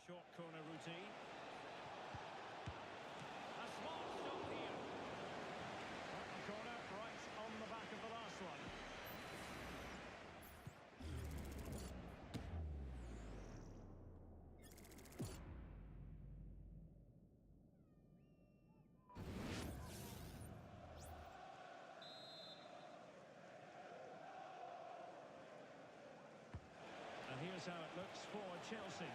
Short corner routine. A small stop here. The corner right on the back of the last one. And here's how it looks for Chelsea.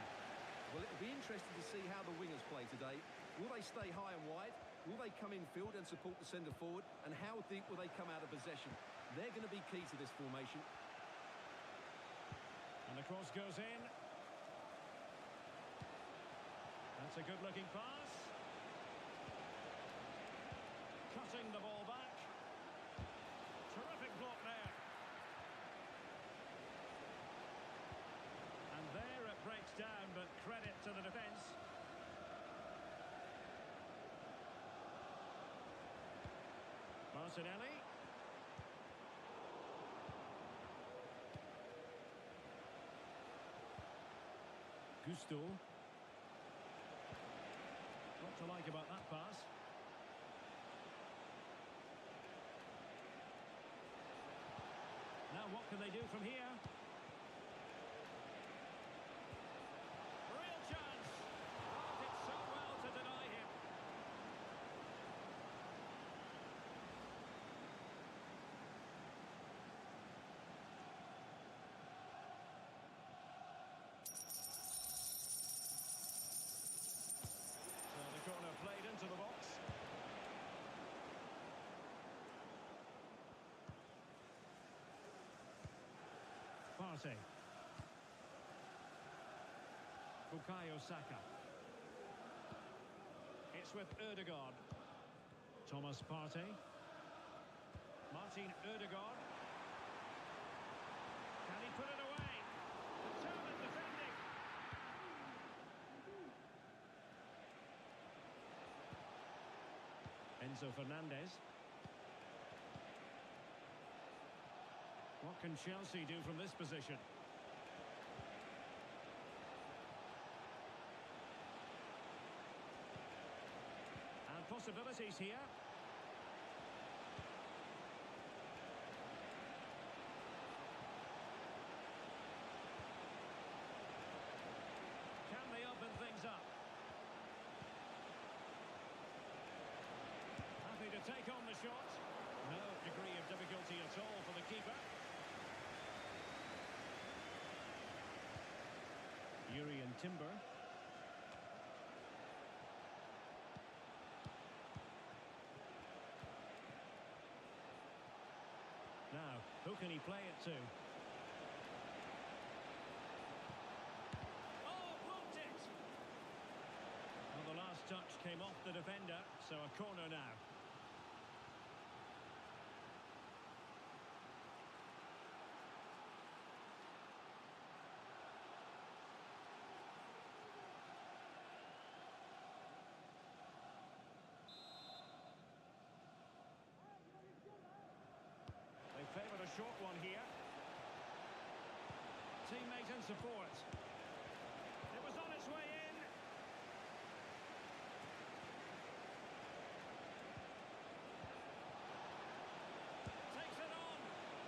Well, it'll be interesting to see how the wingers play today. Will they stay high and wide? Will they come in field and support the centre forward? And how deep will they come out of possession? They're going to be key to this formation. And the cross goes in. That's a good-looking pass. Cutting the ball back. Terrific block there. And there it breaks down, but credit to the defence. Martinelli. Gusto. What to like about that pass? Now what can they do from here? To deny him. So the corner played into the box. Partey. Bukayo Saka. It's with Ødegaard. Thomas Partey. Martin Ødegaard. Can he put it away? Determined defending. Enzo Fernandez. What can Chelsea do from this position? And possibilities here. Can they open things up? Happy to take on the shot. No degree of difficulty at all for the keeper. Urian Timber. Now, who can he play it to? Oh, blocked it! Well, the last touch came off the defender, so a corner now. They favoured a short one here. Teammate in support. It was on its way in. Takes it on.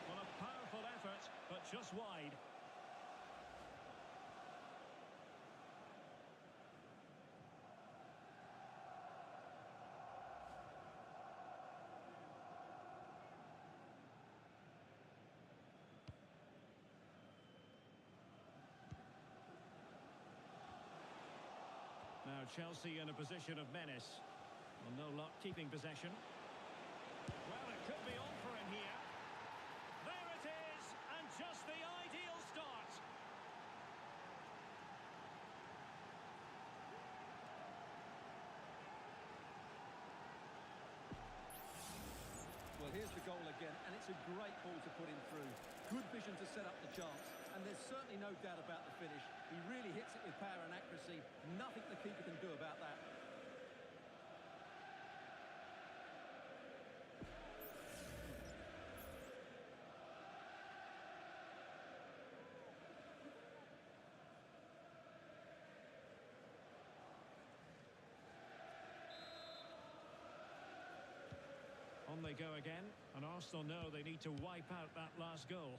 Well, a powerful effort, but just wide. Now Chelsea in a position of menace. Well, no luck keeping possession. Well, it could be on for him here. There it is, and just the ideal start. Well, here's the goal again, and it's a great ball to put him through. Good vision to set up the chance, and there's certainly no doubt about the finish. He really hits it with power and accuracy. Nothing the keeper can do about that. they go again, and Arsenal know they need to wipe out that last goal.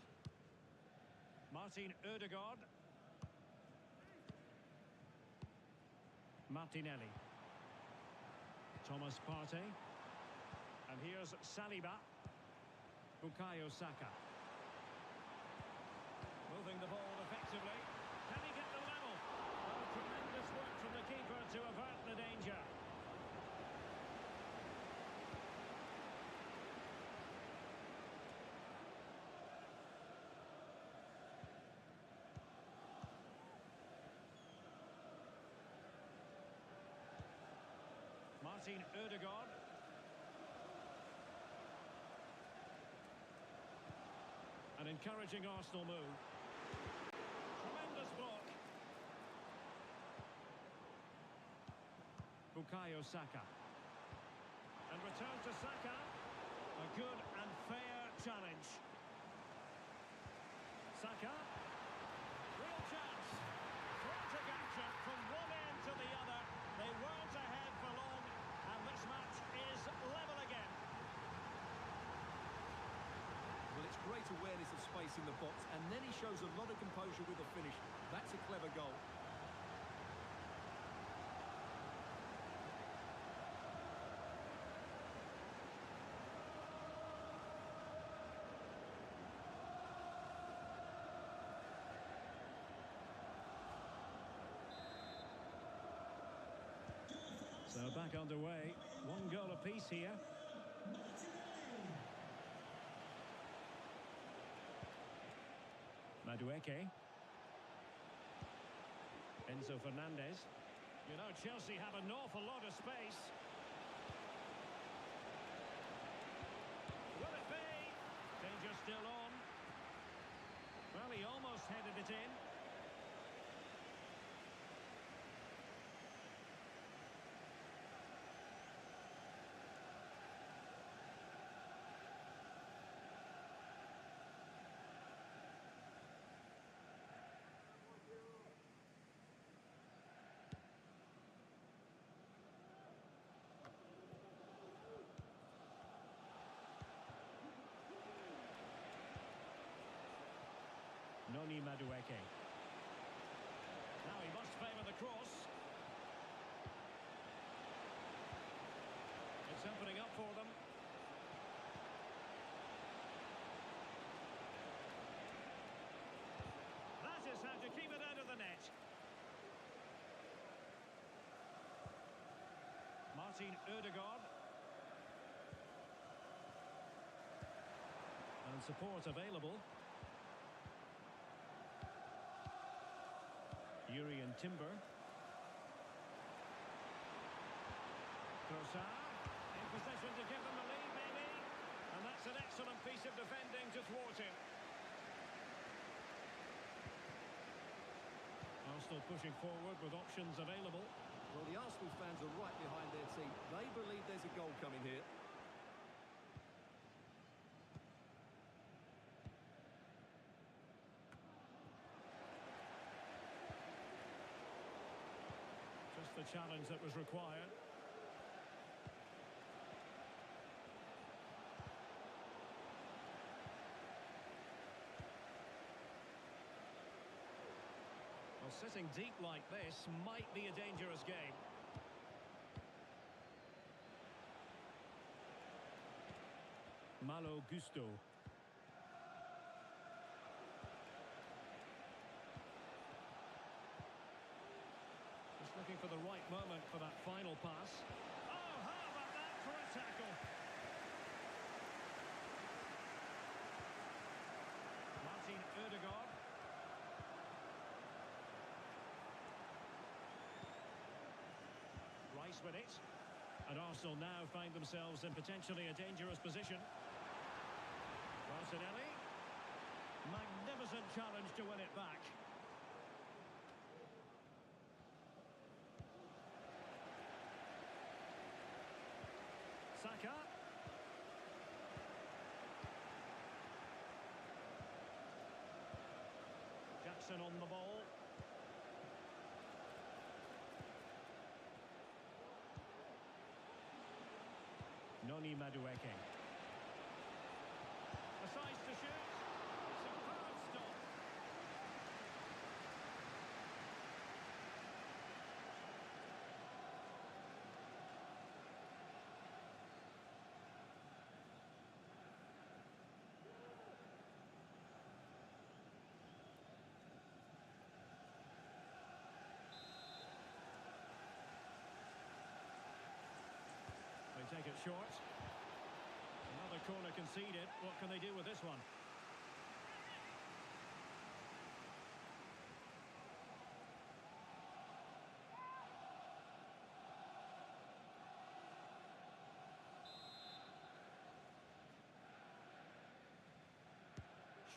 Martin Ødegaard. Martinelli. Thomas Partey. And here's Saliba. Bukayo Saka. Moving the ball effectively. Can he get the level? Oh, tremendous work from the keeper to avert the danger. Martin Ødegaard. An encouraging Arsenal move. Tremendous block. Bukayo Saka. And return to Saka. A good and fair challenge. Saka. Real chance. Frantic action from one end to the other. They weren't ahead for long, and this match is level again. Well, it's great awareness of space in the box, and then he shows a lot of composure with the finish. That's a clever goal. So back underway. One goal apiece here. Madueke. Enzo Fernandez. You know, Chelsea have an awful lot of space. Will it be? Danger still on. Well, he almost headed it in. Noni Madueke. Now he must favour the cross. It's opening up for them. That is how to keep it out of the net. Martin Ødegaard. And support available. Yuri and Timber. Trossard in possession to give them the lead, maybe. And that's an excellent piece of defending to thwart him. Arsenal pushing forward with options available. Well, the Arsenal fans are right behind their team. They believe there's a goal coming here. The challenge that was required. Well, sitting deep like this might be a dangerous game. Malo Gusto. Looking for the right moment for that final pass. Oh, how about that for a tackle? Martin Ødegaard. Rice with it. And Arsenal now find themselves in potentially a dangerous position. Martinelli. Magnificent challenge to win it back. Saka. Jackson on the ball. Noni Madueke. short. Another corner conceded. What can they do with this one?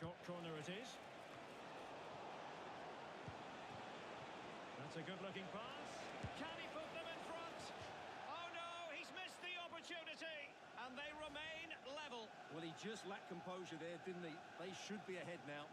Short corner it is. That's a good-looking pass. Can he put them in front? Oh no, he's missed the opportunity. And they remain level. Well, he just lacked composure there, didn't he? They should be ahead now.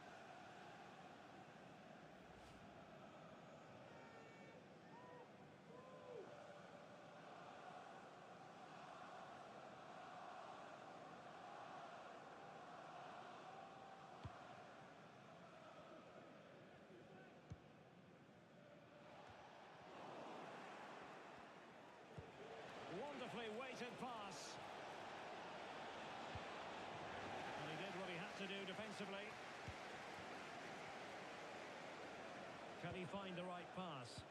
Wonderfully weighted pass. And he did what he had to do defensively. Can he find the right pass?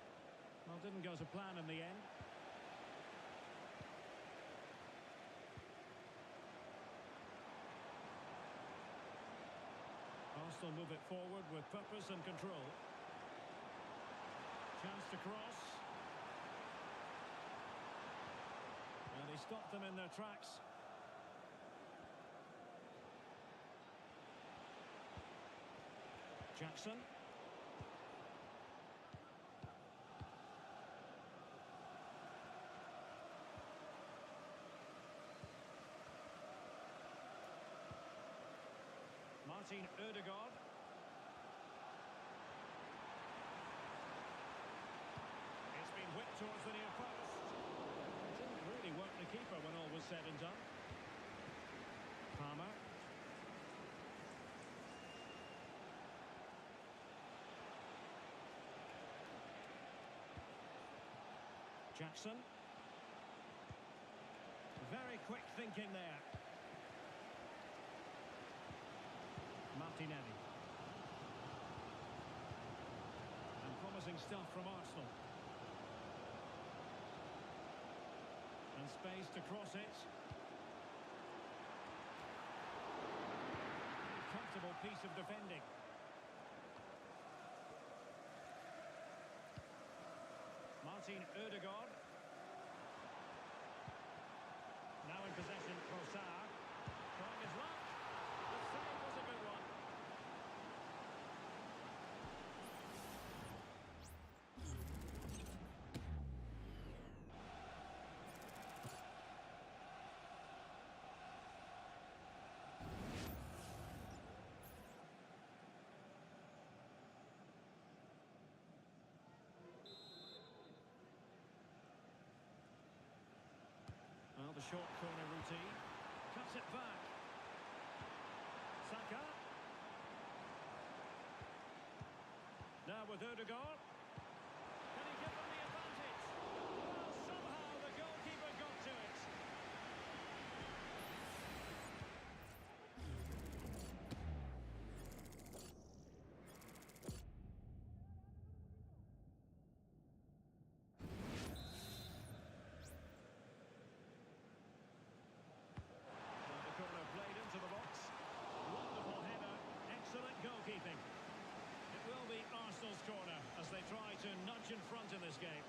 Well, didn't go to plan in the end. Arsenal move it forward with purpose and control. Chance to cross. And he stopped them in their tracks. Jackson. Martin Ødegaard. It's been whipped towards the near post. Didn't really work the keeper when all was said and done. Palmer. Jackson. Very quick thinking there. Martinelli. And promising stuff from Arsenal. And space to cross it. Comfortable piece of defending. Martin Ødegaard. Now in possession, Trossard. Trying his luck. The save was a good one. Well, the short corner routine. Cuts it back. Saka. Now with Ødegaard. Can he give them the advantage? Well, somehow the goalkeeper got to it. The corner played into the box. Wonderful header. Excellent goalkeeping. It will be Arsenal's corner as they try to nudge in front in this game.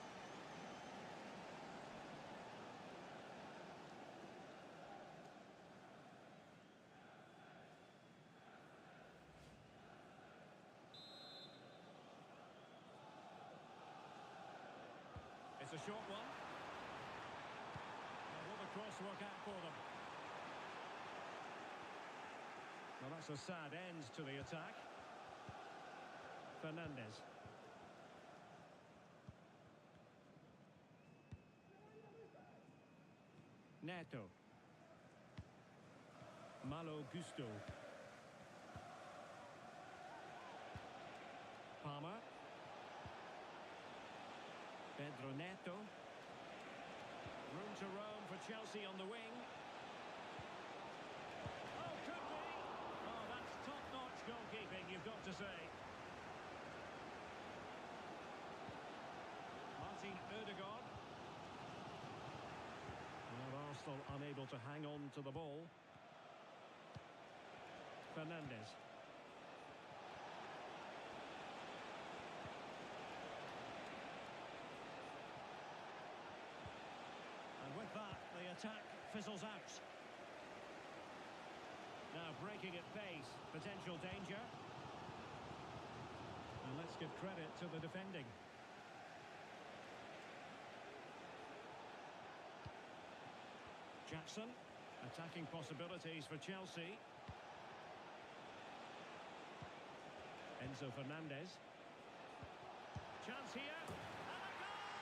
It's a short one. And will the cross work out for them? Well, that's a sad end to the attack. Fernandez. Neto. Malo Gusto. Palmer. Pedro Neto. Room to roam for Chelsea on the wing. Oh, could be. Oh, that's top-notch goalkeeping, you've got to say. Martin Ødegaard. Well, Arsenal unable to hang on to the ball. Fernandez. And with that, the attack fizzles out. Now breaking at pace, potential danger. And let's give credit to the defending. Jackson, attacking possibilities for Chelsea. Enzo Fernandez. Chance here. And a goal!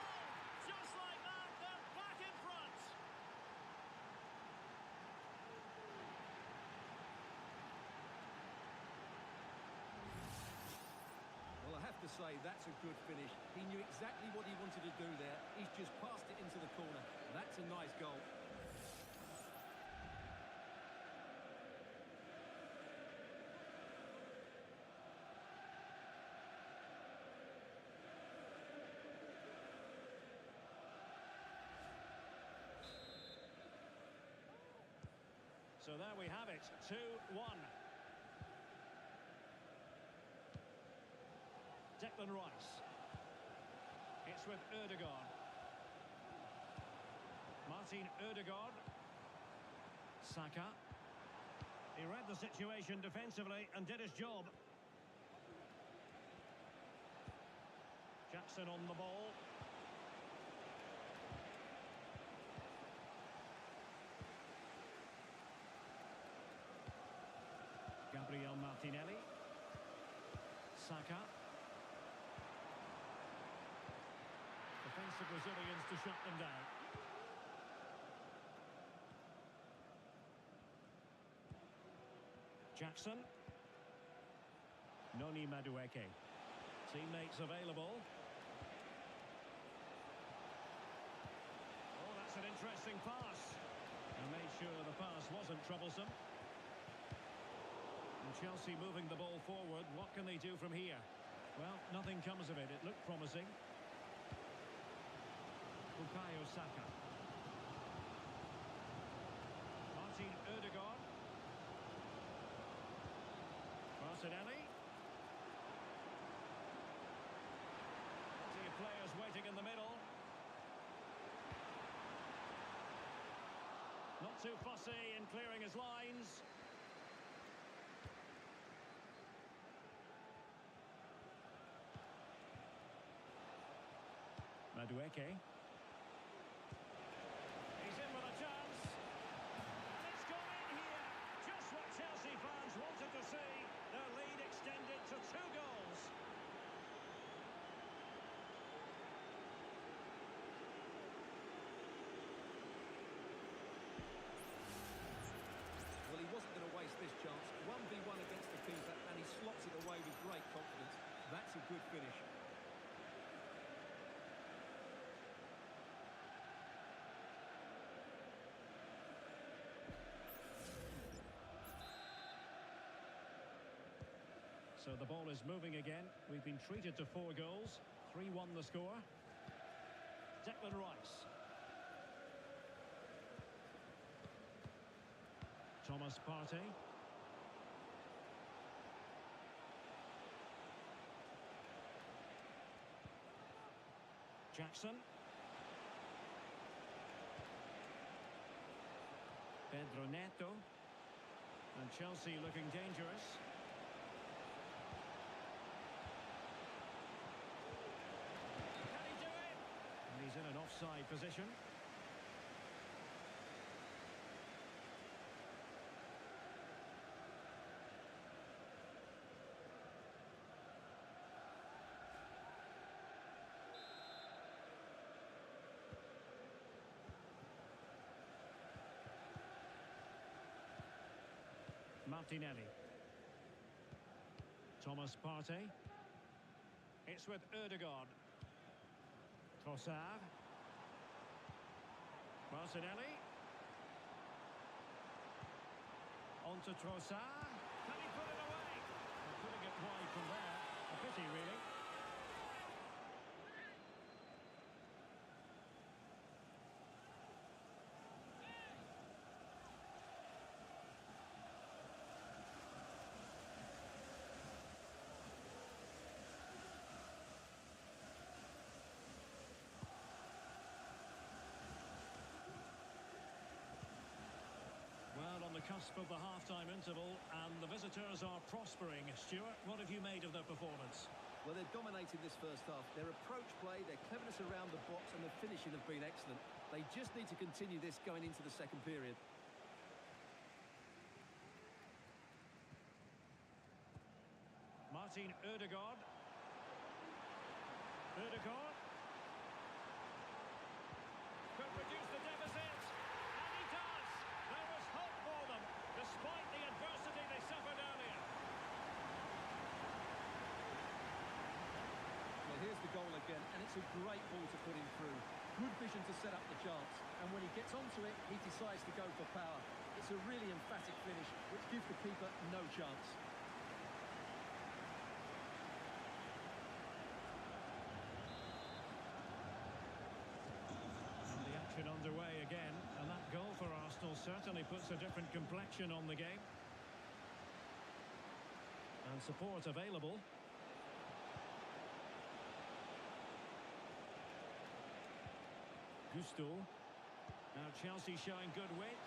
Just like that, they're back in front. Well, I have to say, that's a good finish. He knew exactly what he wanted to do there. He's just passed it into the corner. That's a nice goal. So there we have it, 2-1. Declan Rice. It's with Ødegaard. Martin Ødegaard. Saka. He read the situation defensively and did his job. Jackson on the ball. Gabriel Martinelli. Saka. Defensive Brazilians to shut them down. Jackson. Noni Madueke. Teammates available. Oh, that's an interesting pass. And made sure the pass wasn't troublesome. And Chelsea moving the ball forward. What can they do from here? Well, nothing comes of it. It looked promising. Bukayo Saka. Martin Ødegaard. Martinelli. Plenty of players waiting in the middle. Not too fussy in clearing his lines. Madueke. He's in with a chance. And it's gone in here. Just what Chelsea fans wanted to see. Their lead extended to 2 goals. Well, he wasn't going to waste this chance. 1v1 against the keeper, and he slots it away with great confidence. That's a good finish. So the ball is moving again. We've been treated to 4 goals. 3-1 the score. Declan Rice. Thomas Partey. Jackson. Pedro Neto. And Chelsea looking dangerous. He's in an offside position. Martinelli. Thomas Partey. It's with Ødegaard. Trossard. Martinelli. On to Trossard. Can he put it away? Well, putting it wide from there. A pity, really. cusp of the half-time interval, and the visitors are prospering. Stuart, what have you made of their performance? Well, they've dominated this first half. Their approach play, their cleverness around the box and the finishing have been excellent. They just need to continue this going into the second period. Martin Ødegaard. Ødegaard. Could reduce the deficit. And he does. There was hope for them, despite the adversity they suffered earlier. Well, here's the goal again, and it's a great ball to put him through. Good vision to set up the chance. And when he gets onto it, he decides to go for power. It's a really emphatic finish, which gives the keeper no chance. Underway again, and that goal for Arsenal certainly puts a different complexion on the game. And support available. Gusto. Now Chelsea showing good width.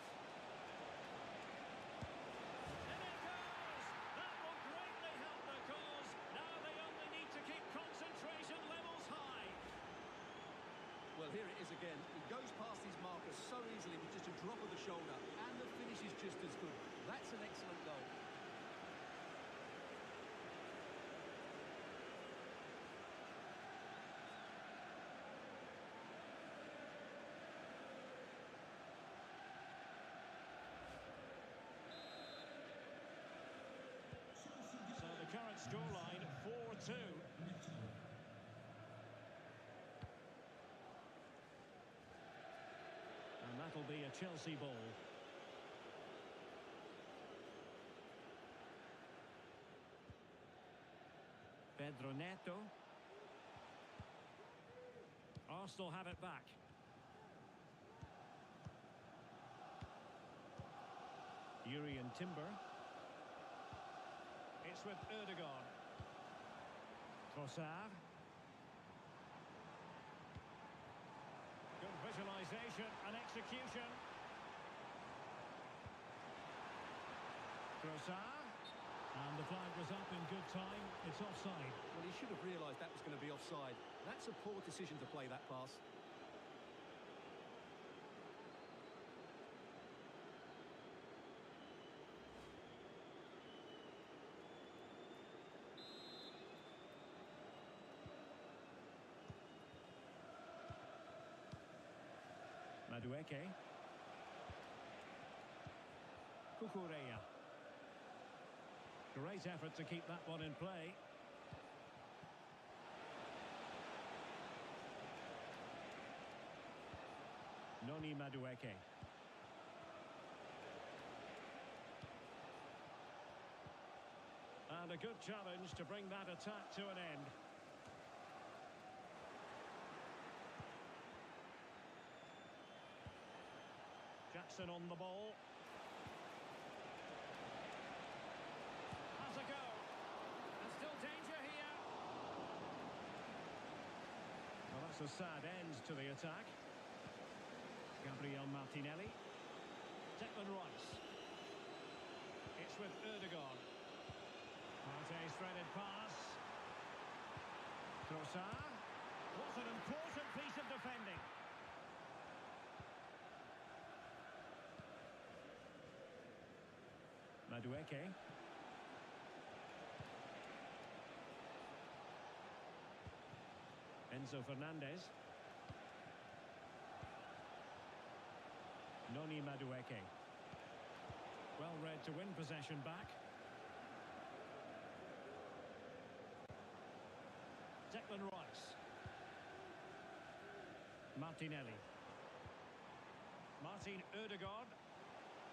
And it goes! That will greatly help the cause. Now they only need to keep concentration levels high. Well, here it is again. He goes past his marker so easily with just a drop of the shoulder, and the finish is just as good. That's an excellent goal. So the current scoreline, 4-2. And that'll be a Chelsea ball. Pedro Neto. Arsenal have it back. Urian Timber. It's with Ødegaard. Trossard. Good visualisation and execution. Trossard. And the flag was up in good time. It's offside. Well, he should have realised that was going to be offside. That's a poor decision to play that pass. Madueke. Kukureya. Great effort to keep that one in play. Noni Madueke. And a good challenge to bring that attack to an end. Jackson on the ball. Has a go. And still danger here. Well, that's a sad end to the attack. Gabriel Martinelli. Declan Rice. It's with Ødegaard. Partey's threaded pass. Trossard. What an important piece of defending. Madueke. Enzo Fernandez. Noni Madueke. Well read to win possession back. Declan Rice. Martinelli. Martin Ødegaard.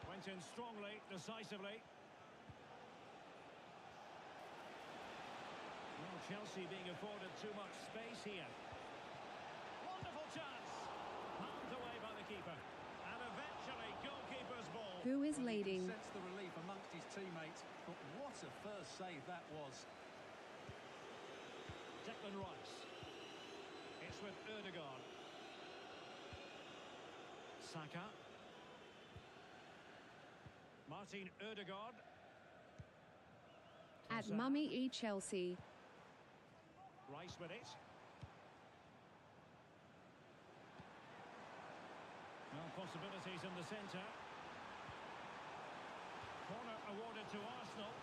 Went in strongly, decisively. Well, Chelsea being afforded too much space here. Wonderful chance. Palmed away by the keeper. And eventually, goalkeeper's ball. Who is Well, leading? you can sense the relief amongst his teammates, but what a first save that was. Declan Rice. It's with Ødegaard. Saka. Martin Ødegaard. At Mummy E Chelsea. Rice with it. Well, possibilities in the centre. Corner awarded to Arsenal.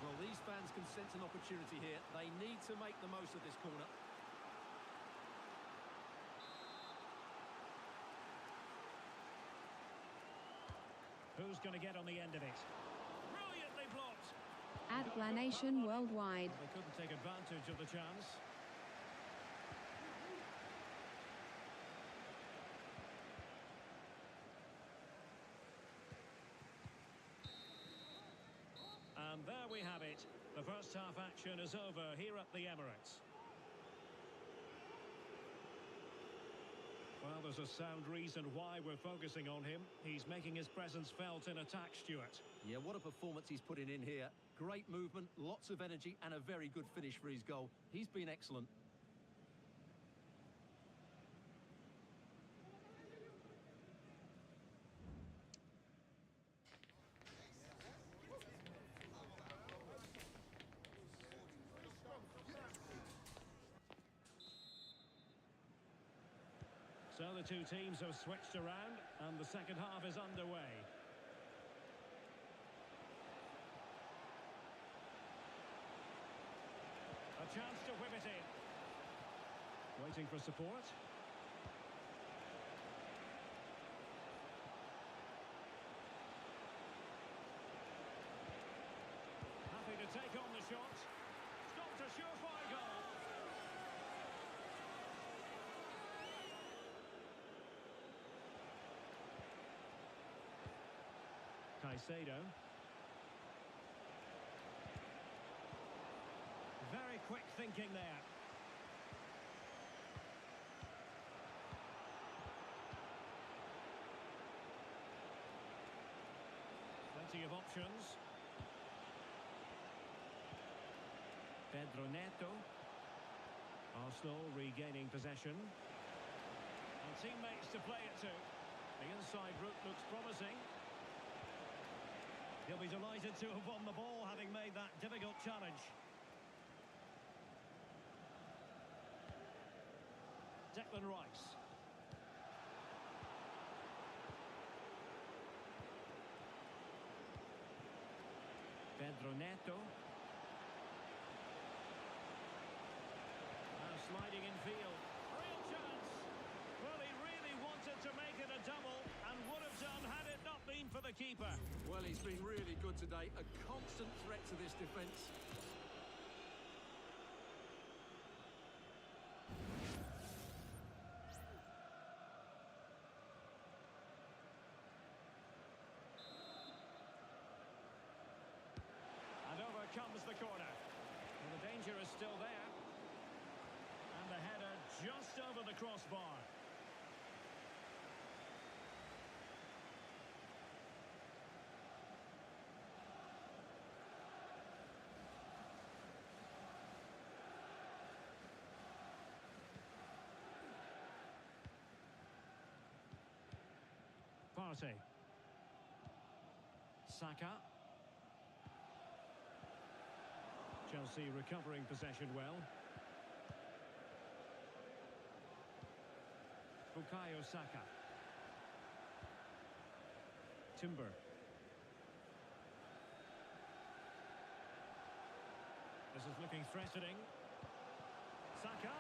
Well, these fans can sense an opportunity here. They need to make the most of this corner. Who's going to get on the end of it? Brilliantly blocked. At Planation Worldwide. They couldn't take advantage of the chance. And there we have it. The first half action is over here at the Emirates. Well, there's a sound reason why we're focusing on him. He's making his presence felt in attack, Stuart. Yeah, what a performance he's putting in here. Great movement, lots of energy, and a very good finish for his goal. He's been excellent. So the two teams have switched around, and the second half is underway. A chance to whip it in. Waiting for support. Happy to take on the shot. Stopped a surefire goal. Caicedo. Very quick thinking there. Plenty of options. Pedro Neto. Arsenal regaining possession. And teammates to play it to. The inside route looks promising. He'll be delighted to have won the ball, having made that difficult challenge. Declan Rice. Pedro Neto. Now sliding in field. Real chance. Well, he really wanted to make it a double and would have done had it not been for the keeper. Well, he's been really good today. A constant threat to this defence. And over comes the corner. And the danger is still there. And the header just over the crossbar. Partey. Saka. Chelsea recovering possession well. Bukayo Saka. Timber. This is looking threatening. Saka.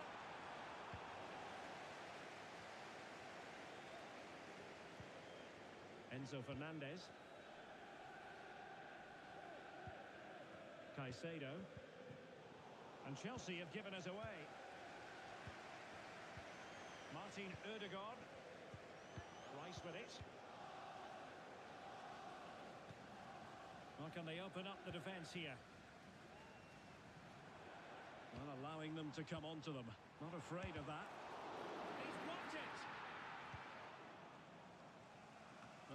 Enzo Fernandez. Caicedo. And Chelsea have given us away. Martin Ødegaard. Rice with it. Well, can they open up the defence here? Well, allowing them to come onto them. Not afraid of that. He's blocked it.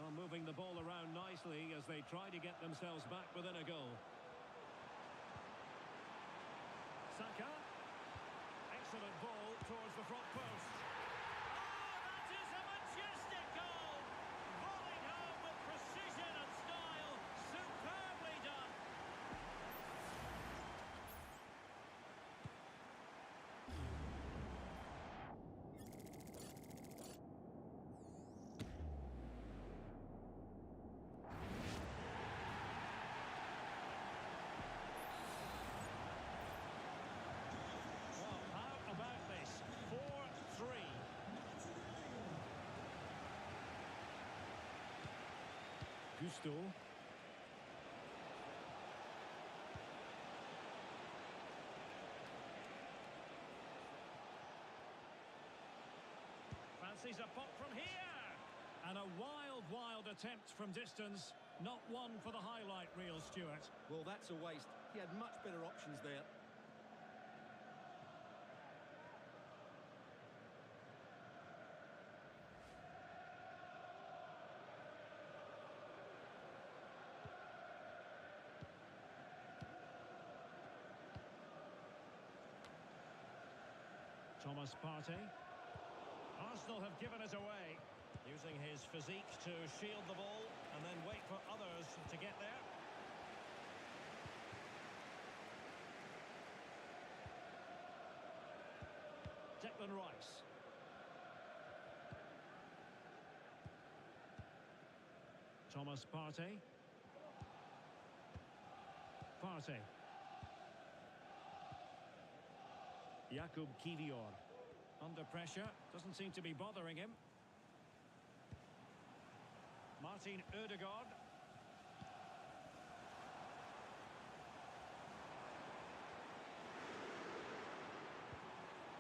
Well, moving the ball around nicely as they try to get themselves back within a goal. Saka. Excellent ball towards the front post. Oh, that is a majestic goal! Volleyed home with precision. Gusto. Fancies a pop from here. And a wild attempt from distance. Not one for the highlight reel, Stuart. Well, that's a waste. He had much better options there. Thomas Partey. Arsenal have given it away. Using his physique to shield the ball and then wait for others to get there. Declan Rice. Thomas Partey. Partey. Jakub Kivior. Under pressure, doesn't seem to be bothering him. Martin Ødegaard.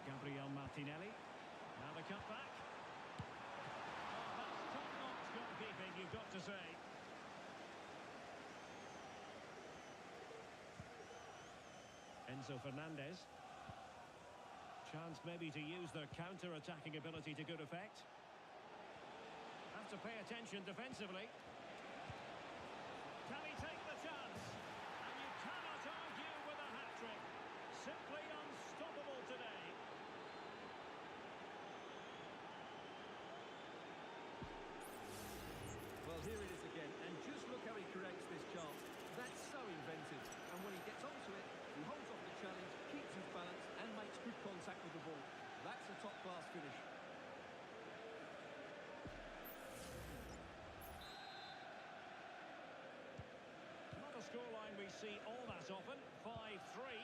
Gabriel Martinelli. Now the cutback. Oh, that's top-notch goalkeeping, you've got to say. Enzo Fernandez. Chance maybe to use their counter-attacking ability to good effect. Have to pay attention defensively. Can he take the chance? And you cannot argue with a hat-trick. Simply unstoppable today. Well, here it is again, and just look how he creates this chance. That's so inventive, and when he gets onto it, he holds off the challenge, keeps his balance, and makes good contact with the ball. That's a top-class finish. Not a scoreline we see all that often. 5-3.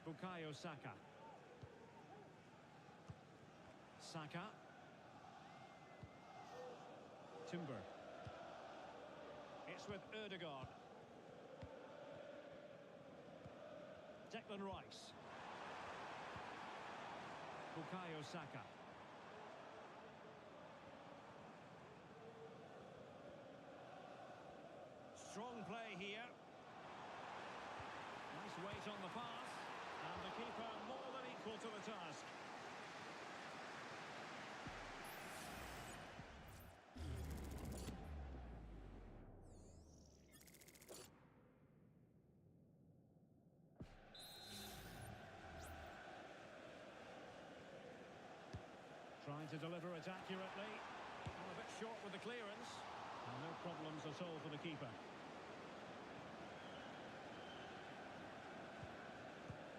Bukayo Saka. Saka. Timber. It's with Ødegaard. Declan Rice. Bukayo Saka. Strong play here. Nice weight on the pass. And the keeper more than equal to the task. Trying to deliver it accurately. Well, a bit short with the clearance. And no problems at all for the keeper.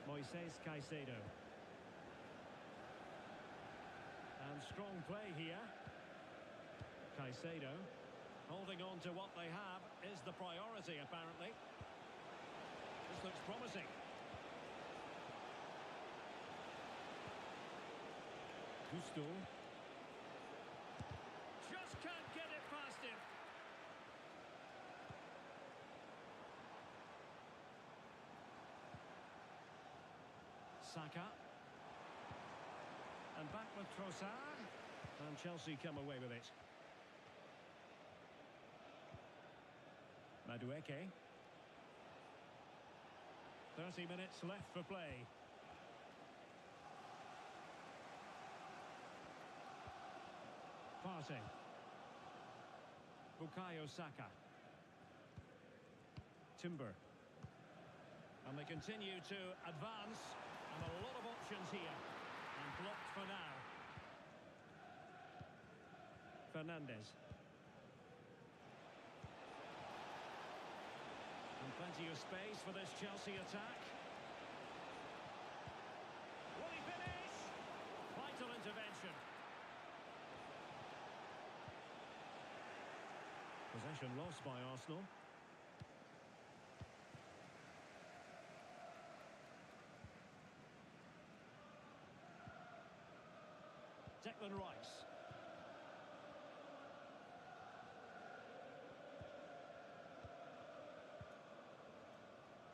Moises Caicedo. And strong play here. Caicedo. Holding on to what they have is the priority, apparently. This looks promising. Gusto. Just can't get it past him. Saka. And back with Trossard. And Chelsea come away with it. Madueke. 30 minutes left for play. Partey. Bukayo Saka. Timber. And they continue to advance. And a lot of options here. And blocked for now. Fernandez. And plenty of space for this Chelsea attack. Will he finish? Vital intervention. possession lost by Arsenal. Declan Rice.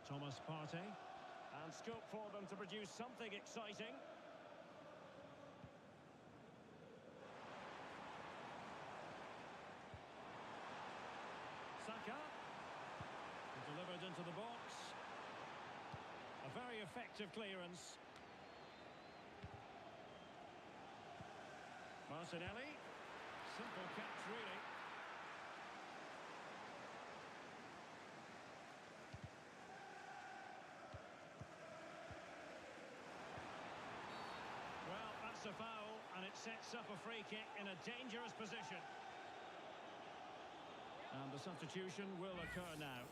Thomas Partey. And scope for them to produce something exciting. Saka. Delivered into the box. A very effective clearance. Martinelli. Simple catch, really. Well, that's a foul, and it sets up a free kick in a dangerous position. And the substitution will occur now.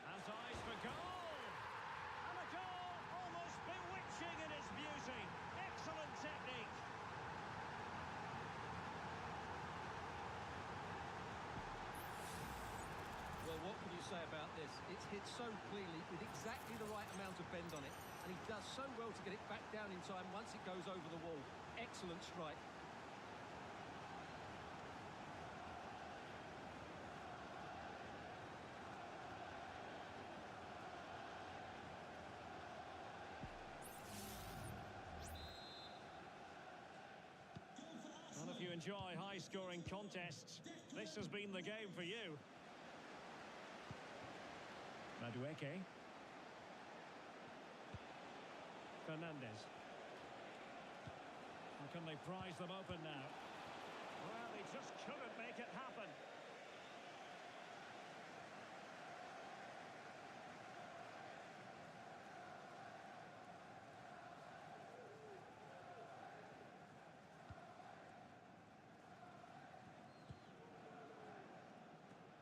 Has eyes for goal! And a goal almost bewitching in its beauty. Excellent technique. Well, what can you say about this? It's hit so cleanly with exactly the right amount of bend on it. And he does so well to get it back down in time once it goes over the wall. Excellent strike. Well, if you enjoy high-scoring contests, this has been the game for you. Madueke. Fernandez. And can they prize them open now? Well, he just couldn't make it happen.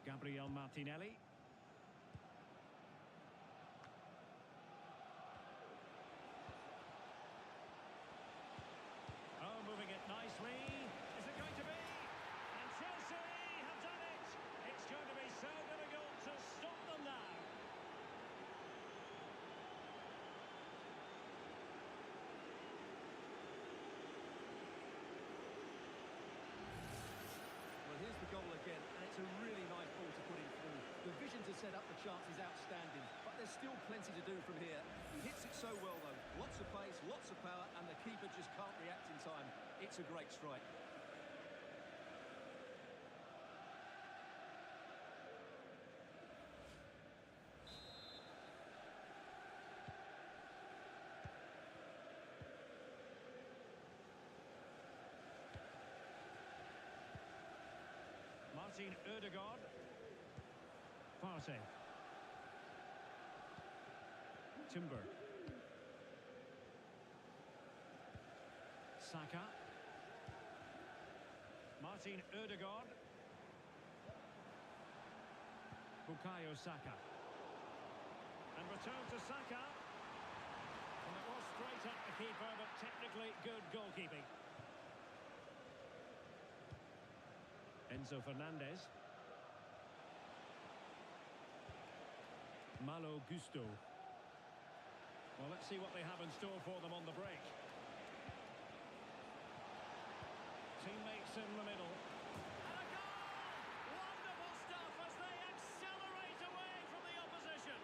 Gabriel Martinelli. Oh, moving it nicely. Is it going to be? And Chelsea have done it. It's going to be so difficult to stop them now. Well, here's the goal again, and it's a really nice ball to put in through. The vision to set up the chance is outstanding, but there's still plenty to do from here. He hits it so well, though. Lots of pace, lots of power, and the keeper just can't react in time. It's a great strike. Martin Ødegaard. Partey. Timber. Saka. Martin Ødegaard. Bukayo Saka. And return to Saka. And it was straight at the keeper, but technically good goalkeeping. Enzo Fernandez. Malo Gusto. Well, let's see what they have in store for them on the break. Teammates in the middle. And a goal! Wonderful stuff as they accelerate away from the opposition.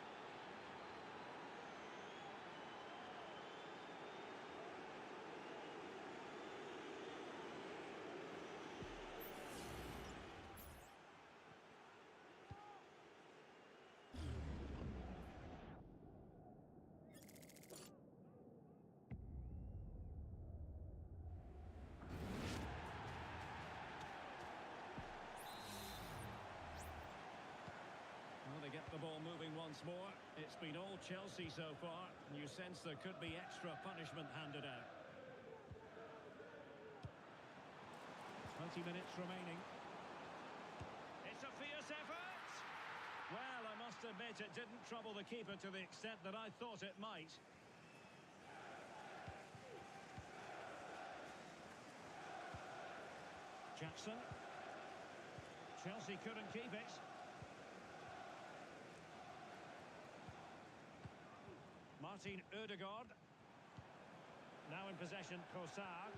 They get the ball moving once more. It's been all Chelsea so far, and you sense there could be extra punishment handed out. 20 minutes remaining. It's a fierce effort. Well, I must must admit it didn't trouble the keeper to the extent that I thought it might. Jackson. Chelsea couldn't keep it. Martin Ødegaard. Now in possession, Kossar.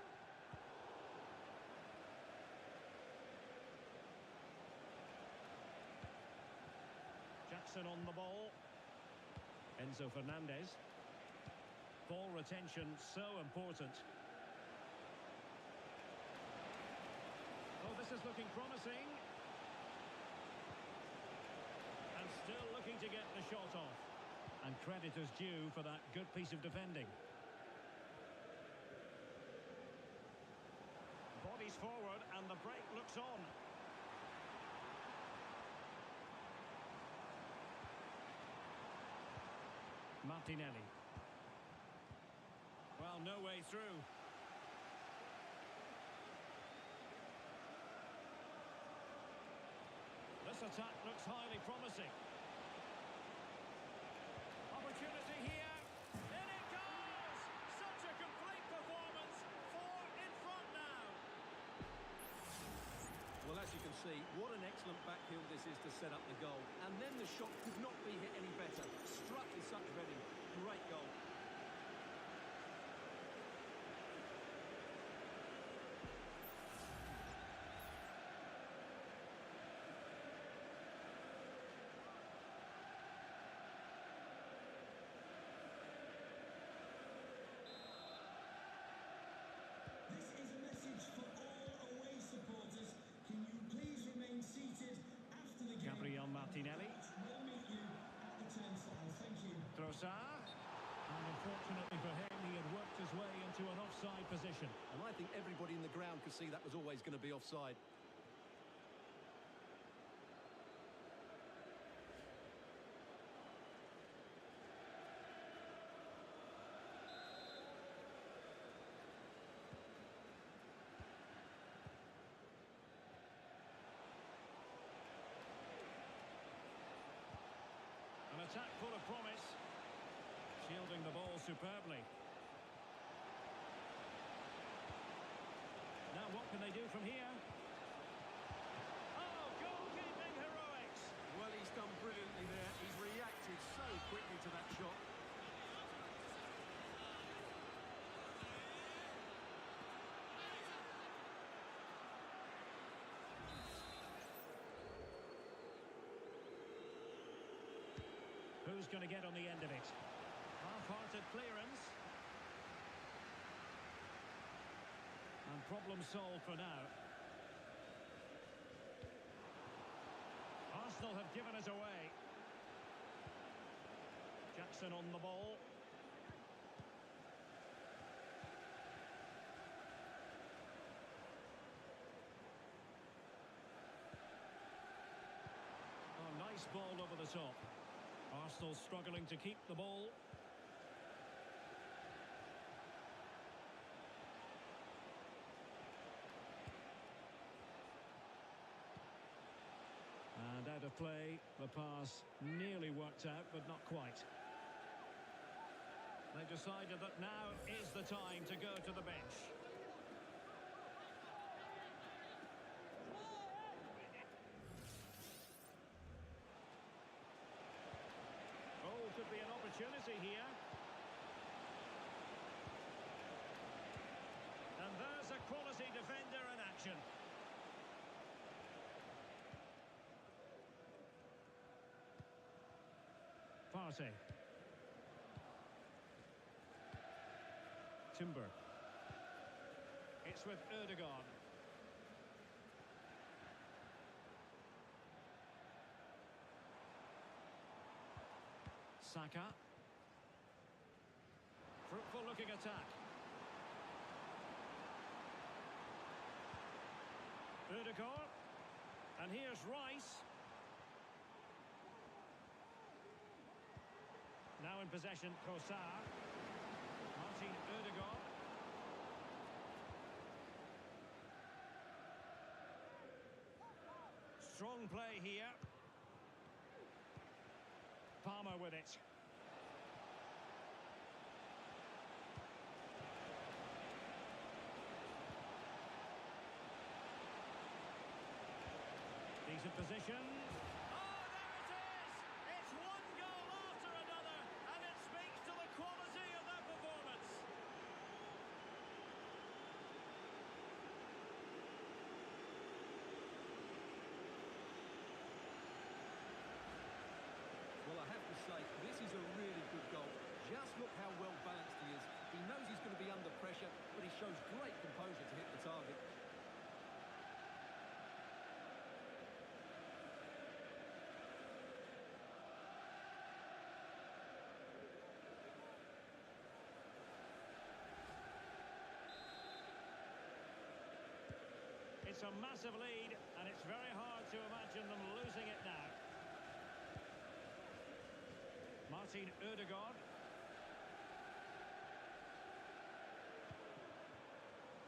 Jackson on the ball. Enzo Fernandez. Ball retention so important. Oh, this is looking promising. And still looking to get the shot off. And credit is due for that good piece of defending. Bodies forward and the break looks on. Martinelli. Well, no way through. This attack looks highly promising. Opportunity here. In it goes! Such a complete performance. 4 in front now. Well, as you can see, what an excellent backheel this is to set up the goal. And then the shot could not be hit any better. Struck with such reading. Great goal. This is a message for all away supporters. Can you please remain seated after the game? Gabriel Martinelli. We'll meet you at the turnstile. Thank you. Trossard. And unfortunately for him, he had worked his way into an offside position. And I think everybody in the ground could see that was always going to be offside. An attack full of promise. Shielding the ball superbly. Now what can they do from here? Oh, goalkeeping heroics! Well, he's done brilliantly there. He's reacted so quickly to that shot. Who's going to get on the end of it? Half-hearted clearance. And problem solved for now. Arsenal have given us away. Jackson on the ball. Oh, nice ball over the top. Arsenal struggling to keep the ball. And out of play, the pass nearly worked out, but not quite. They decided that now is the time to go to the bench. Oh, could be an opportunity here. And there's a quality defender in action. Partey. Timber. It's with Ødegaard. Saka. Fruitful looking attack. Ødegaard. And here's Rice. Now in possession, Kossar. Martin Ødegaard. Strong play here. Palmer with it. Decent position. Oh, there it is! It's one goal after another, and it speaks to the quality of their performance. Well, I have to say, this is a really good goal. Just look how well balanced he is. He knows he's going to be under pressure, but he shows great composure to hit the target. It's a massive lead, and it's very hard to imagine them losing it now. Martin Ødegaard.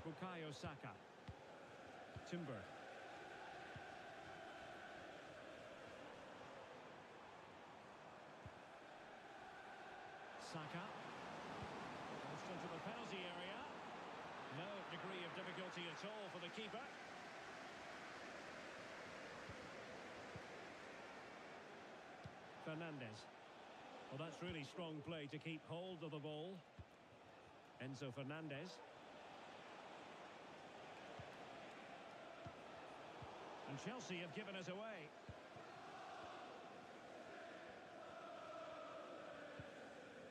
Bukayo Saka. Timber. Saka. Goes into the penalty area. No degree of difficulty at all for the keeper. Fernandes. Well, that's really strong play to keep hold of the ball. Enzo Fernandez. And Chelsea have given us away.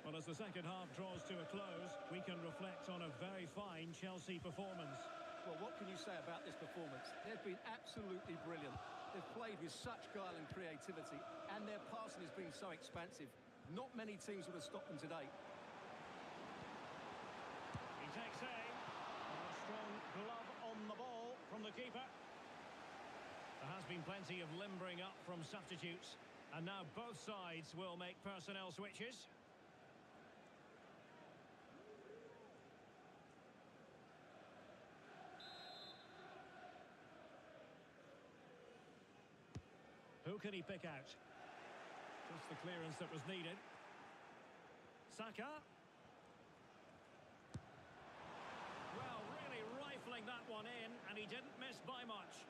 Well, as the second half draws to a close, we can reflect on a very fine Chelsea performance. Well, what can you say about this performance? They've been absolutely brilliant. They've played with such guile and creativity, and their passing has been so expansive. Not many teams would have stopped them today. He takes aim. And a strong glove on the ball from the keeper. There has been plenty of limbering up from substitutes, and now both sides will make personnel switches. Who can he pick out? Just the clearance that was needed. Saka. Well, really rifling that one in, and he didn't miss by much.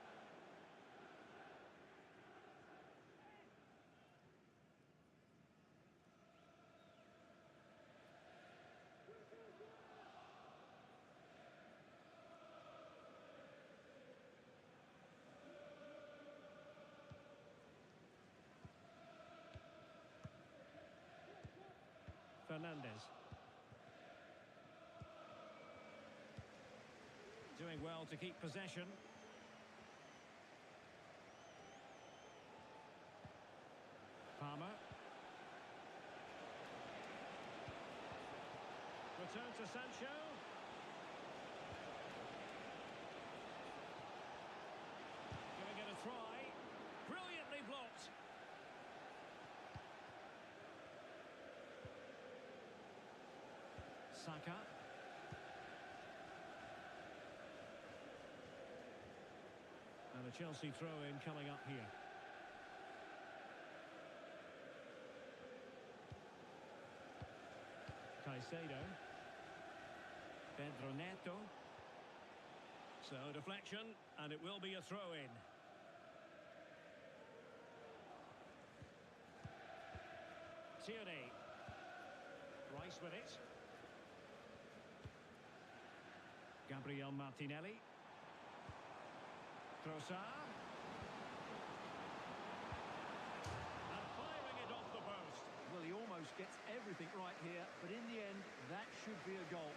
Fernandes. Doing well to keep possession. Palmer. Return to Sancho. Giving it a try. Brilliantly blocked. Saka. And a Chelsea throw-in coming up here. Caicedo. Pedro Neto. So deflection, and it will be a throw-in. Tierney. Rice with it. Gabriel Martinelli. Trossard. And firing it off the post. Well, he almost gets everything right here, but in the end, that should be a goal.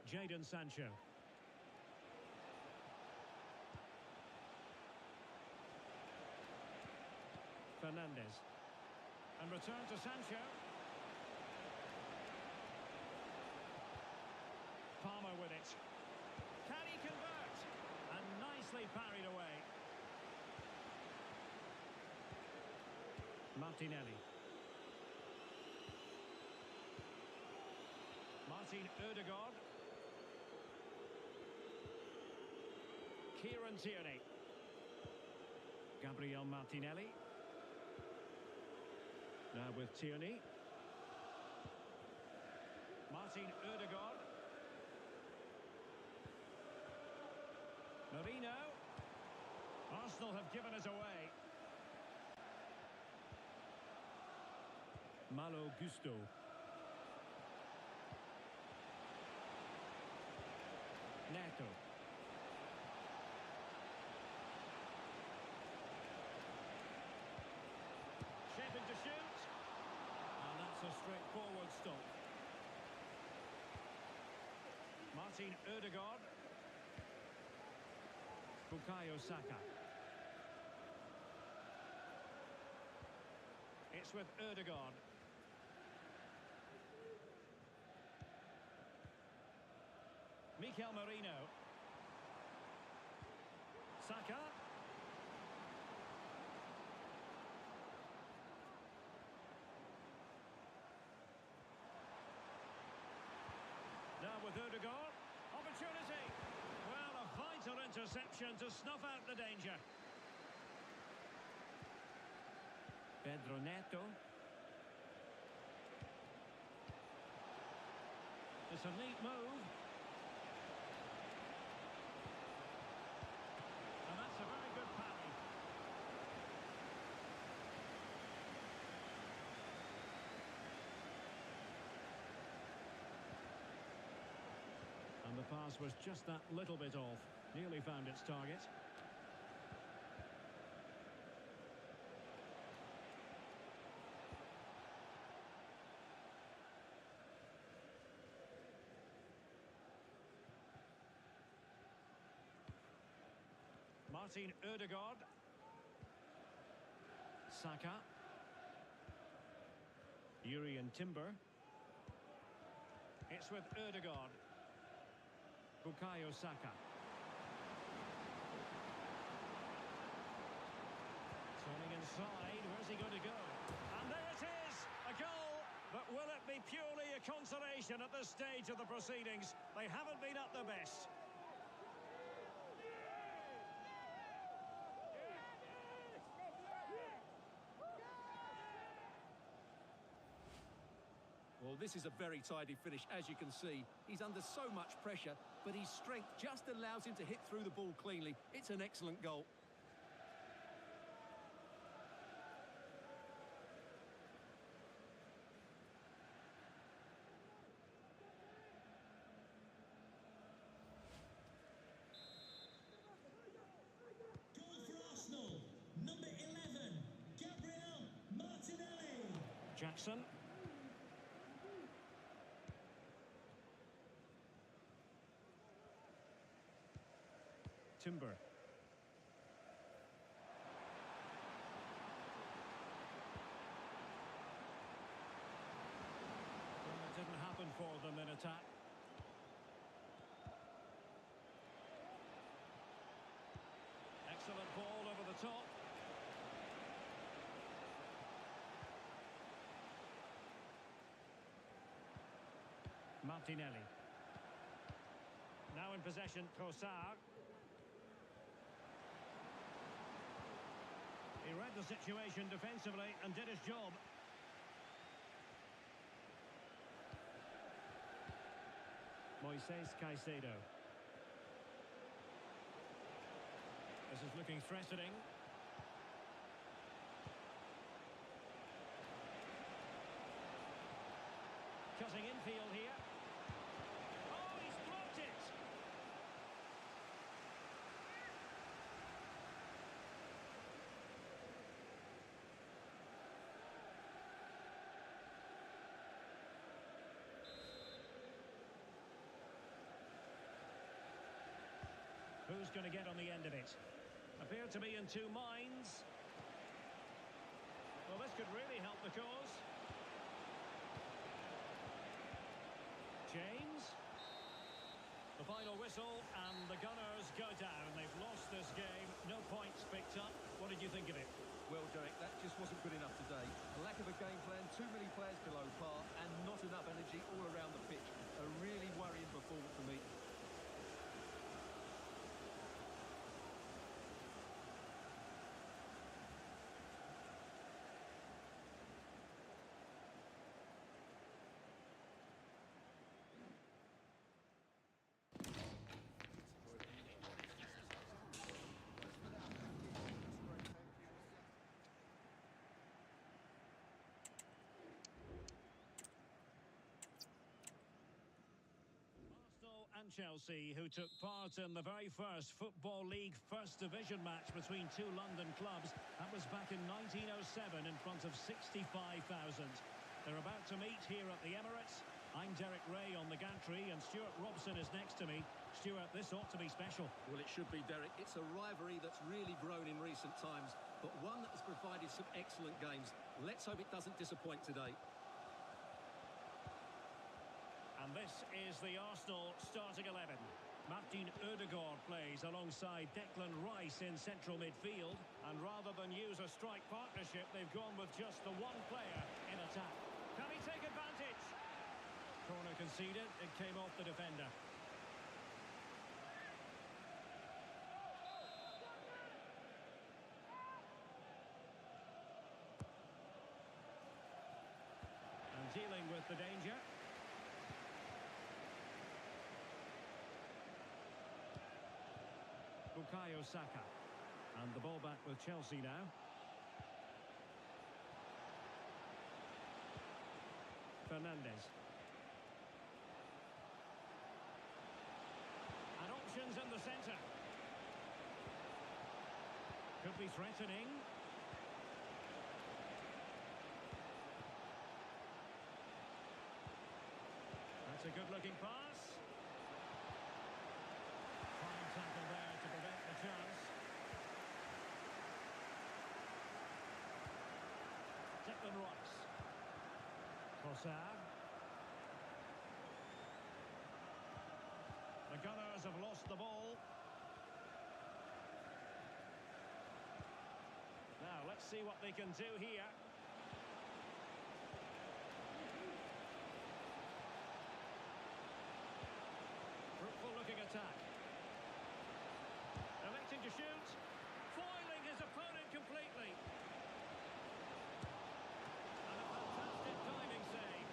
Jadon Sancho. Fernandes. And return to Sancho. Palmer with it. Can he convert? nicely parried away. Martinelli. Martin Ødegaard. Kieran Tierney. Gabriel Martinelli. Now with Tierney. Martin Ødegaard. Marino. Arsenal have given it away. Malo Gusto. Neto. Shaping to shoot. And that's a straightforward stop. Martin Ødegaard. Bukayo Saka. It's with Ødegaard. Mikel Merino. Saka. Now with Ødegaard. Opportunity. Well, a vital interception to snuff out the danger. Pedro Neto. It's a neat move. And that's a very good parry. And the pass was just that little bit off. Nearly found its target. Martin Ødegaard. Saka. Urian Timber. It's with Ødegaard. Bukayo Saka. Turning inside, where's he going to go? And there it is, a goal, but will it be purely a consolation at this stage of the proceedings? They haven't been at their best. Well, this is a very tidy finish, as you can see. He's under so much pressure, but his strength just allows him to hit through the ball cleanly. It's an excellent goal. Goal for Arsenal, number 11, Gabriel Martinelli. Jackson. Timber. Well, it didn't happen for them in attack. Excellent ball over the top. Martinelli. Now in possession, Trossard. He read the situation defensively and did his job. Moises Caicedo. This is looking threatening. Cutting infield here. Oh, he's blocked it! Who's going to get on the end of it? Appear to be in two minds. Well, this could really help the cause. James. The final whistle and the Gunners go down. They've lost this game. No points picked up. What did you think of it? Well, Derek, that just wasn't good enough today. A lack of a game plan, too many players below par, and not enough energy all around the pitch. A really worrying performance for me. And Chelsea, who took part in the very first Football League First Division match between two London clubs. That was back in 1907 in front of 65,000. They're about to meet here at the Emirates. I'm Derek Ray on the gantry, and Stuart Robson is next to me. Stuart, this ought to be special. Well, it should be, Derek. It's a rivalry that's really grown in recent times, but one that has provided some excellent games. Let's hope it doesn't disappoint today. And this is the Arsenal starting 11. Martin Ødegaard plays alongside Declan Rice in central midfield. And rather than use a strike partnership, they've gone with just the one player in attack. Can he take advantage? Corner conceded. It came off the defender. And dealing with the danger. Bukayo Saka. And the ball back with Chelsea now. Fernandes. And options in the centre. Could be threatening. That's a good-looking pass. Fine tackle there to prevent the chance. Declan Rice. Trossard. The Gunners have lost the ball. Now, let's see what they can do here. Fruitful looking attack. Electing to shoot. Foiling his opponent completely. And a fantastic diving save.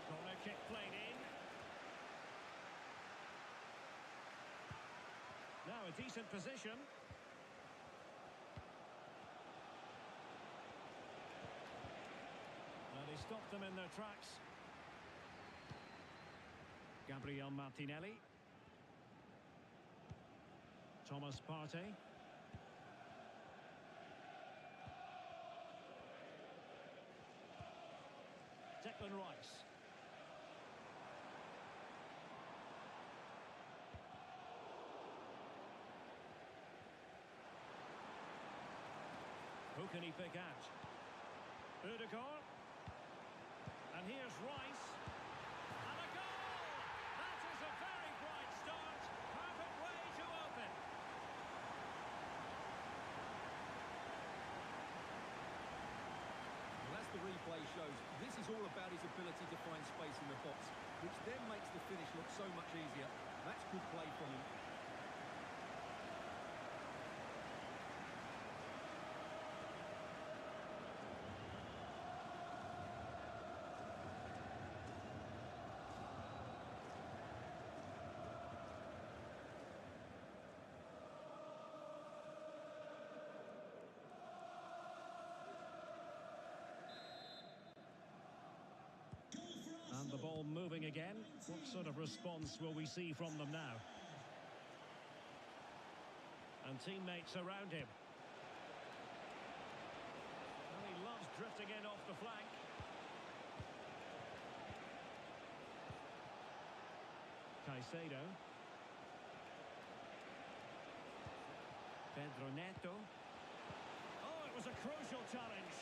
Corner kick played in. Now a decent position. And he stopped them in their tracks. Gabriel Martinelli. Thomas Partey. Declan Rice. Who can he pick out? Ødegaard. And here's Rice. And a goal! That is a very bright start. Perfect way to open. Well, as the replay shows, this is all about his ability to find space in the box, which then makes the finish look so much easier. That's good play from him. And the ball moving again. What sort of response will we see from them now? And teammates around him. Well, he loves drifting in off the flank. Caicedo. Pedro Neto. Oh, it was a crucial challenge.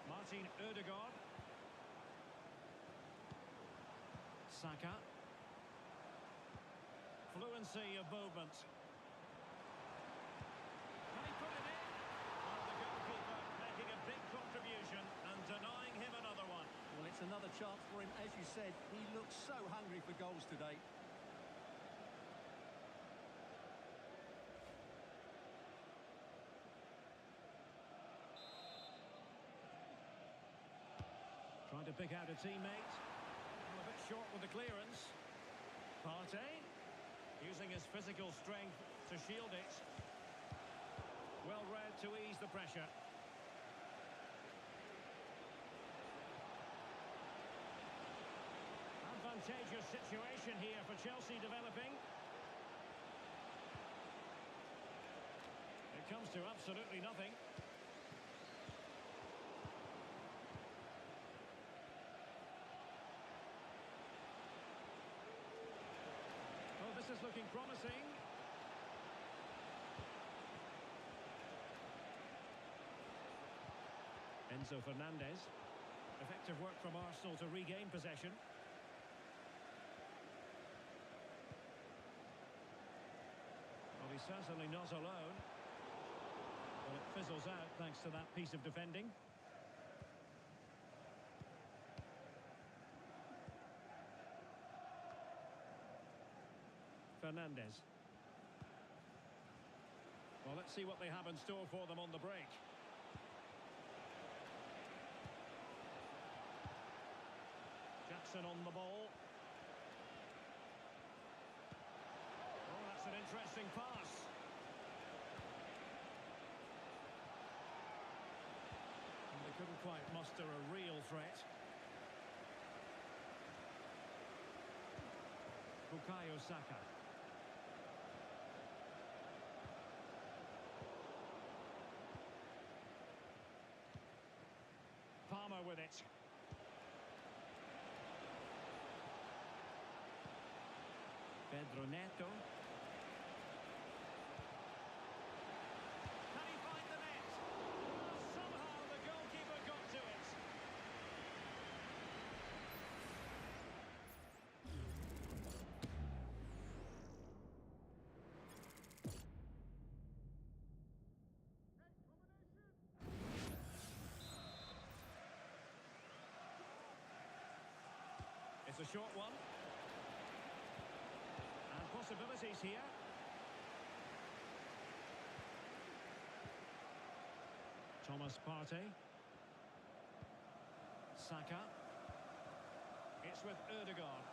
Martin Ødegaard. Saka. Fluency of movement. Can he put it in? Well, the goalkeeper making a big contribution and denying him another one. Well, it's another chance for him. As you said, he looks so hungry for goals today. Trying to pick out a teammate. A bit short with the clearance. Partey, using his physical strength to shield it. Well read to ease the pressure. Advantageous situation here for Chelsea developing. It comes to absolutely nothing. Oh, this is looking promising. Enzo Fernandez. Effective work from Arsenal to regain possession. Well, he's certainly not alone. Well, it fizzles out thanks to that piece of defending. Fernandez. Well, let's see what they have in store for them on the break. Jackson on the ball. Oh, that's an interesting pass. And they couldn't quite muster a real threat. Bukayo Saka. Palmer with it. Pedro Neto. Can he find the net? Somehow the goalkeeper got to it. It's a short one. And possibilities here. Thomas Partey. Saka. It's with Ødegaard.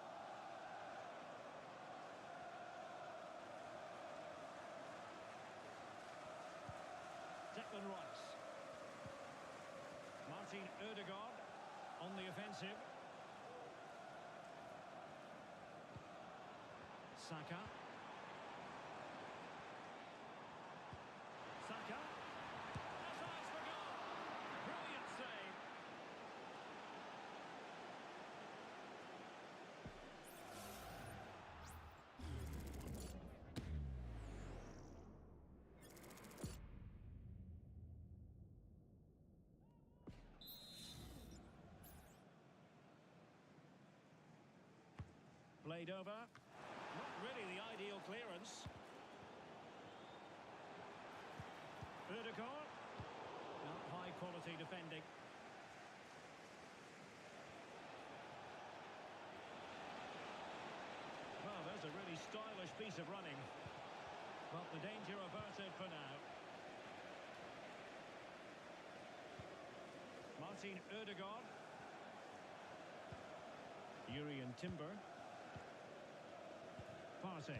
Declan Rice. Martin Ødegaard on the offensive. Saka. Saka. Has eyes for goal. Brilliant save. Played over. Not really the ideal clearance. Ødegaard. Not high quality defending. Well, there's a really stylish piece of running. But the danger averted for now. Martin Ødegaard. Urian Timber. Partey.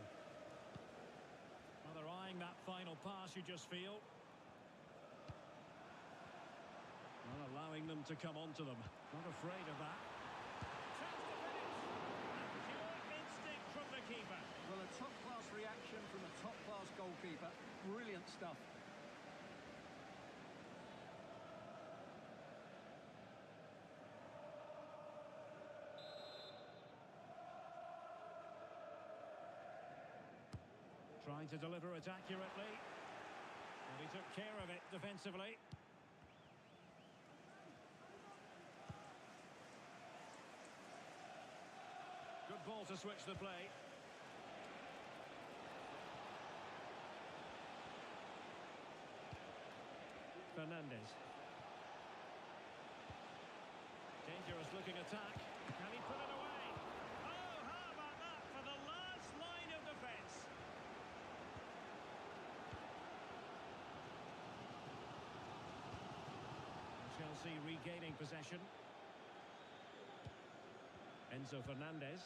Well, they're eyeing that final pass, you just feel. Well, allowing them to come onto them. Not afraid of that. Chance to finish. And pure instinct from the keeper. Well, a top-class reaction from a top-class goalkeeper. Brilliant stuff. Trying to deliver it accurately. And he took care of it defensively. Good ball to switch the play. Fernandes. Dangerous looking attack. Can he put it away? Oh, how about that for the last line of defence? Chelsea regaining possession. Enzo Fernandez.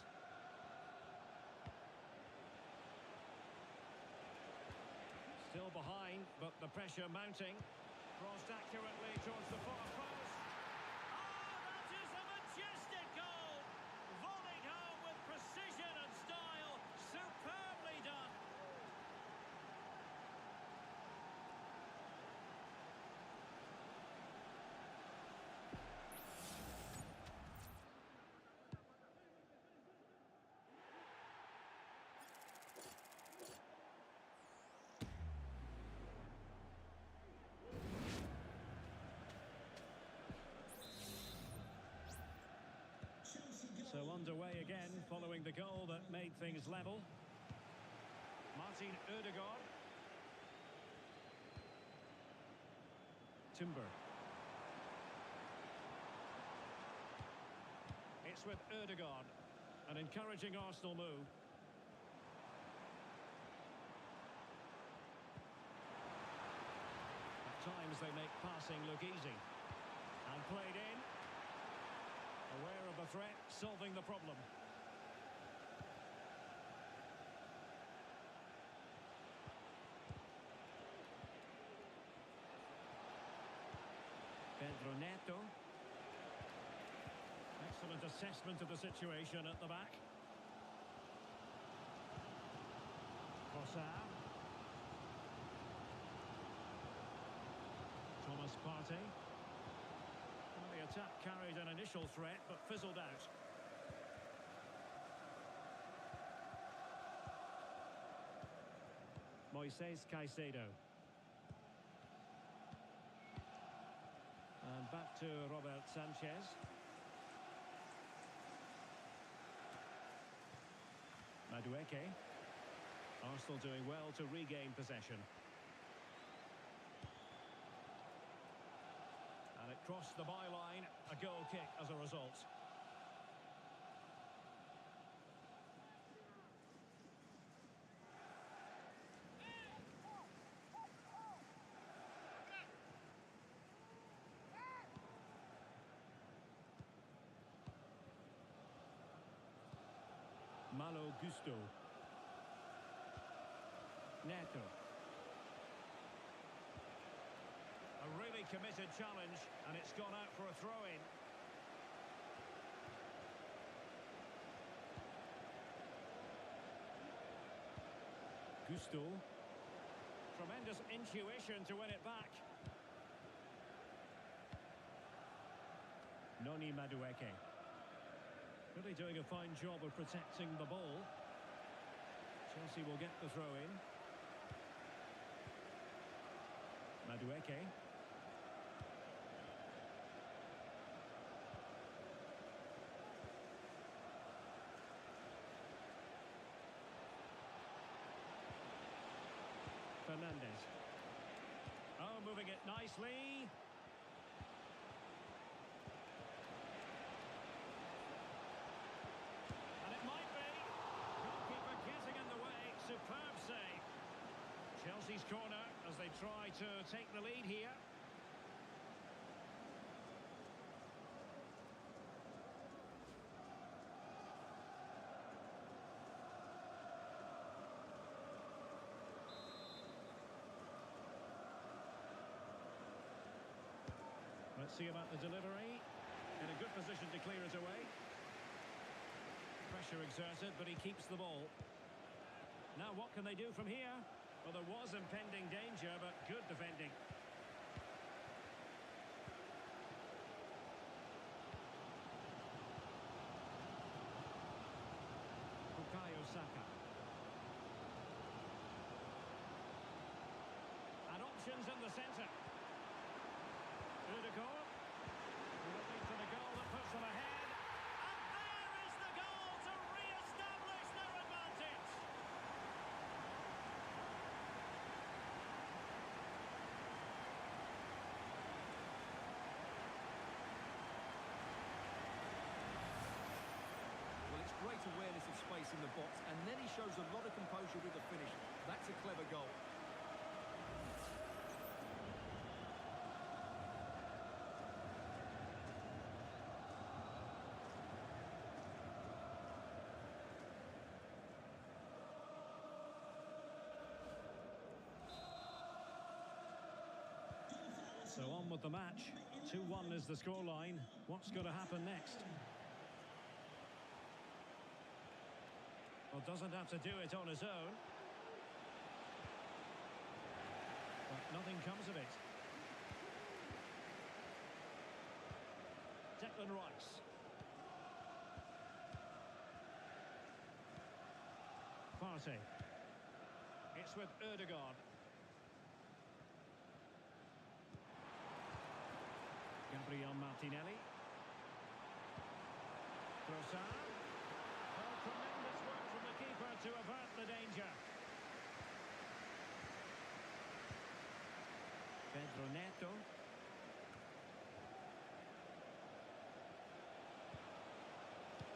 Still behind, but the pressure mounting. Crossed accurately towards the far post. Oh, that is a majestic goal! Volleyed home with precision and style. Superbly done. So underway again, following the goal that made things level. Martin Ødegaard. Timber. It's with Ødegaard. An encouraging Arsenal move. At times they make passing look easy. And played in. Aware of the threat, solving the problem. Pedro Neto. Excellent assessment of the situation at the back. Trossard. Thomas Partey. Well, the attack carried an initial threat, but fizzled out. Moises Caicedo. And back to Robert Sanchez. Madueke. Arsenal doing well to regain possession. And it crossed the byline, a goal kick as a result. Malo Gusto. Neto. A really committed challenge, and it's gone out for a throw-in. Gusto. Tremendous intuition to win it back. Noni Madueke. Really doing a fine job of protecting the ball. Chelsea will get the throw-in. Madueke. Fernandes. Oh, moving it nicely. And it might be. Goalkeeper getting in the way. Superb save. Chelsea's corner as they try to take the lead here. Let's see about the delivery. In a good position to clear it away. Pressure exerted, but he keeps the ball. Now what can they do from here? Well, there was impending danger, but good defending. Bukayo Saka. options in the centre. Ødegaard. Looking for the goal that puts them ahead. And there is the goal to re-establish their advantage. Well, it's great awareness of space in the box, and then he shows a lot of composure with the finish. That's a clever goal. So on with the match. 2-1 is the scoreline. What's going to happen next? Well, doesn't have to do it on his own. But nothing comes of it. Declan Rice. Partey. It's with Ødegaard. Gabriel Martinelli. Trossard. Oh, tremendous work from the keeper to avert the danger. Pedro Neto.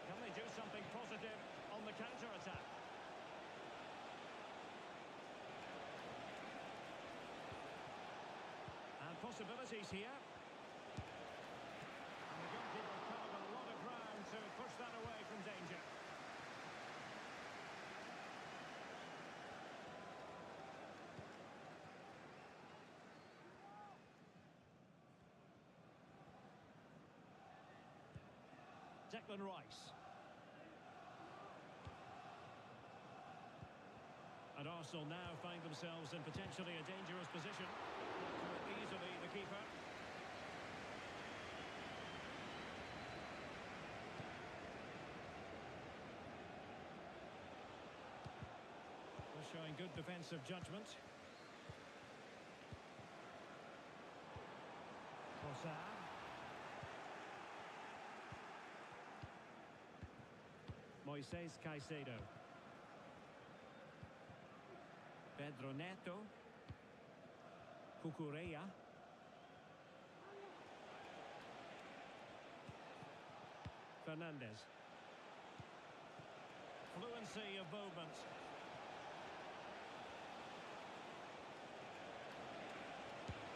Can they do something positive on the counter-attack? And possibilities here. And the goalkeeper covered a lot of ground to push that away from danger. Declan Rice. And Arsenal now find themselves in potentially a dangerous position. Easily the keeper. They're showing good defensive judgment. Trossard. Moises Caicedo. Pedro Neto. Cucurella. Fernandez. Fluency of movement.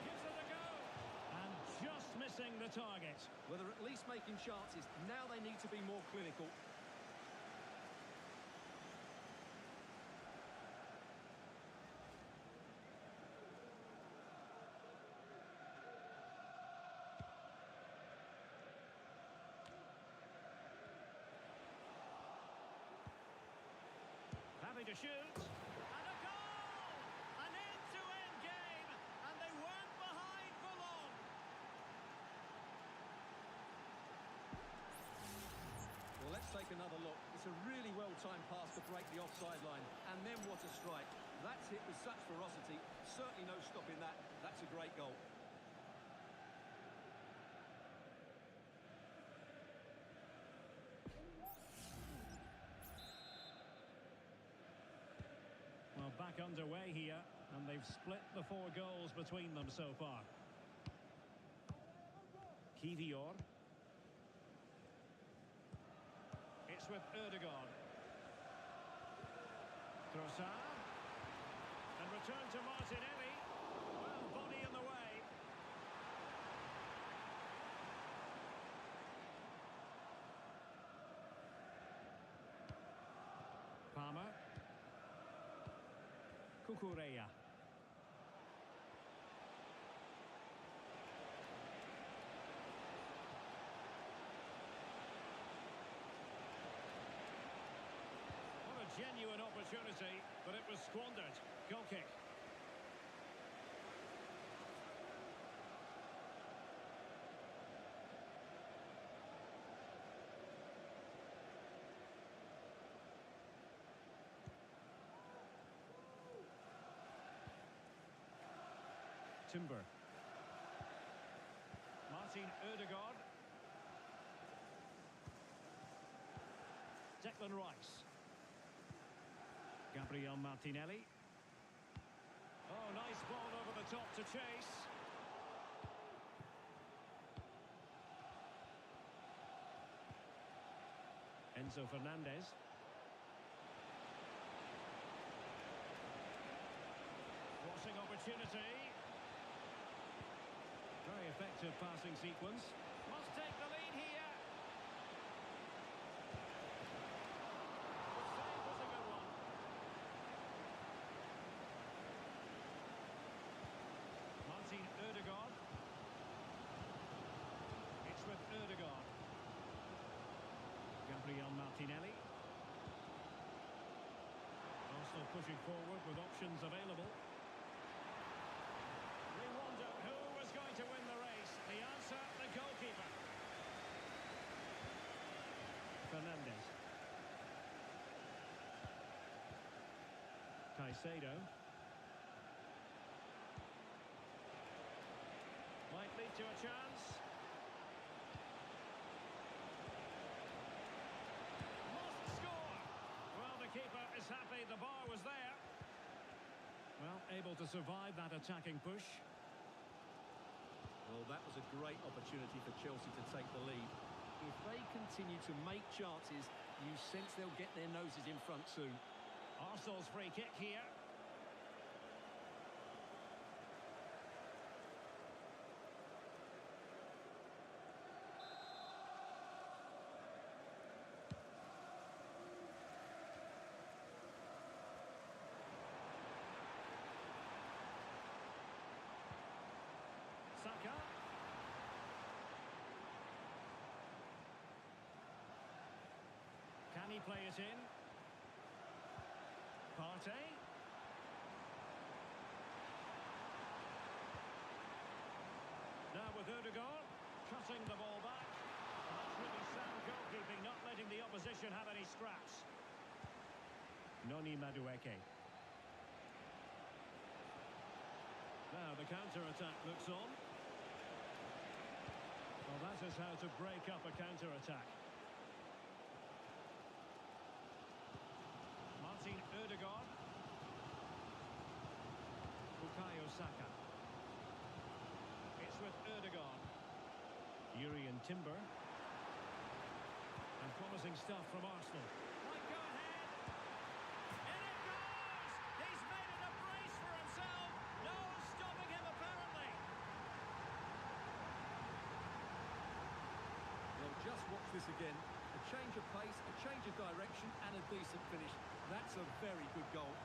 Gives it a go. And just missing the target. Well, they're at least making chances. Now they need to be more clinical. Having to shoot. And a goal! An end-to-end game. And they weren't behind for long. Well, let's take another look. It's a really well-timed pass to break the offside line. And then what a strike. That's hit with such ferocity. Certainly no stopping that. That's a great goal. Well, back underway here, and they've split the 4 goals between them so far. Kivior. It's with Ødegaard. Trossard. And return to Martinelli. Well, body in the way. Palmer. Cucurella. What a genuine opportunity, but it was squandered. Goal kick. Timber. Martin Ødegaard. Declan Rice. Gabriel Martinelli. Oh, nice ball over the top to chase. Enzo Fernandez. Crossing opportunity. Very effective passing sequence. Must take the lead here. The save was a good one. Martin Ødegaard. It's with Ødegaard. Gabriel Martinelli. Arsenal pushing forward with options available. We wonder who was going to win the race. The answer, the goalkeeper. Fernandez. Caicedo. Might lead to a chance. Must score! Well, the keeper is happy the bar was there. Well, able to survive that attacking push. Well, that was a great opportunity for Chelsea to take the lead. If they continue to make chances, you sense they'll get their noses in front soon. Arsenal's free kick here. Saka. Can he play it in? Partey. Now with Ødegaard, cutting the ball back. That's really sound goalkeeping, not letting the opposition have any scraps. Noni Madueke. Now the counter-attack looks on. Well, that is how to break up a counter-attack. Martin Ødegaard. Bukayo Saka. It's with Ødegaard. Urian Timber. And promising stuff from Arsenal. Might go ahead. In it goes! He's made it a brace for himself. No one stopping him, apparently. Well, just watch this again. A change of pace, a change of direction, and a decent finish. That's a very good goal.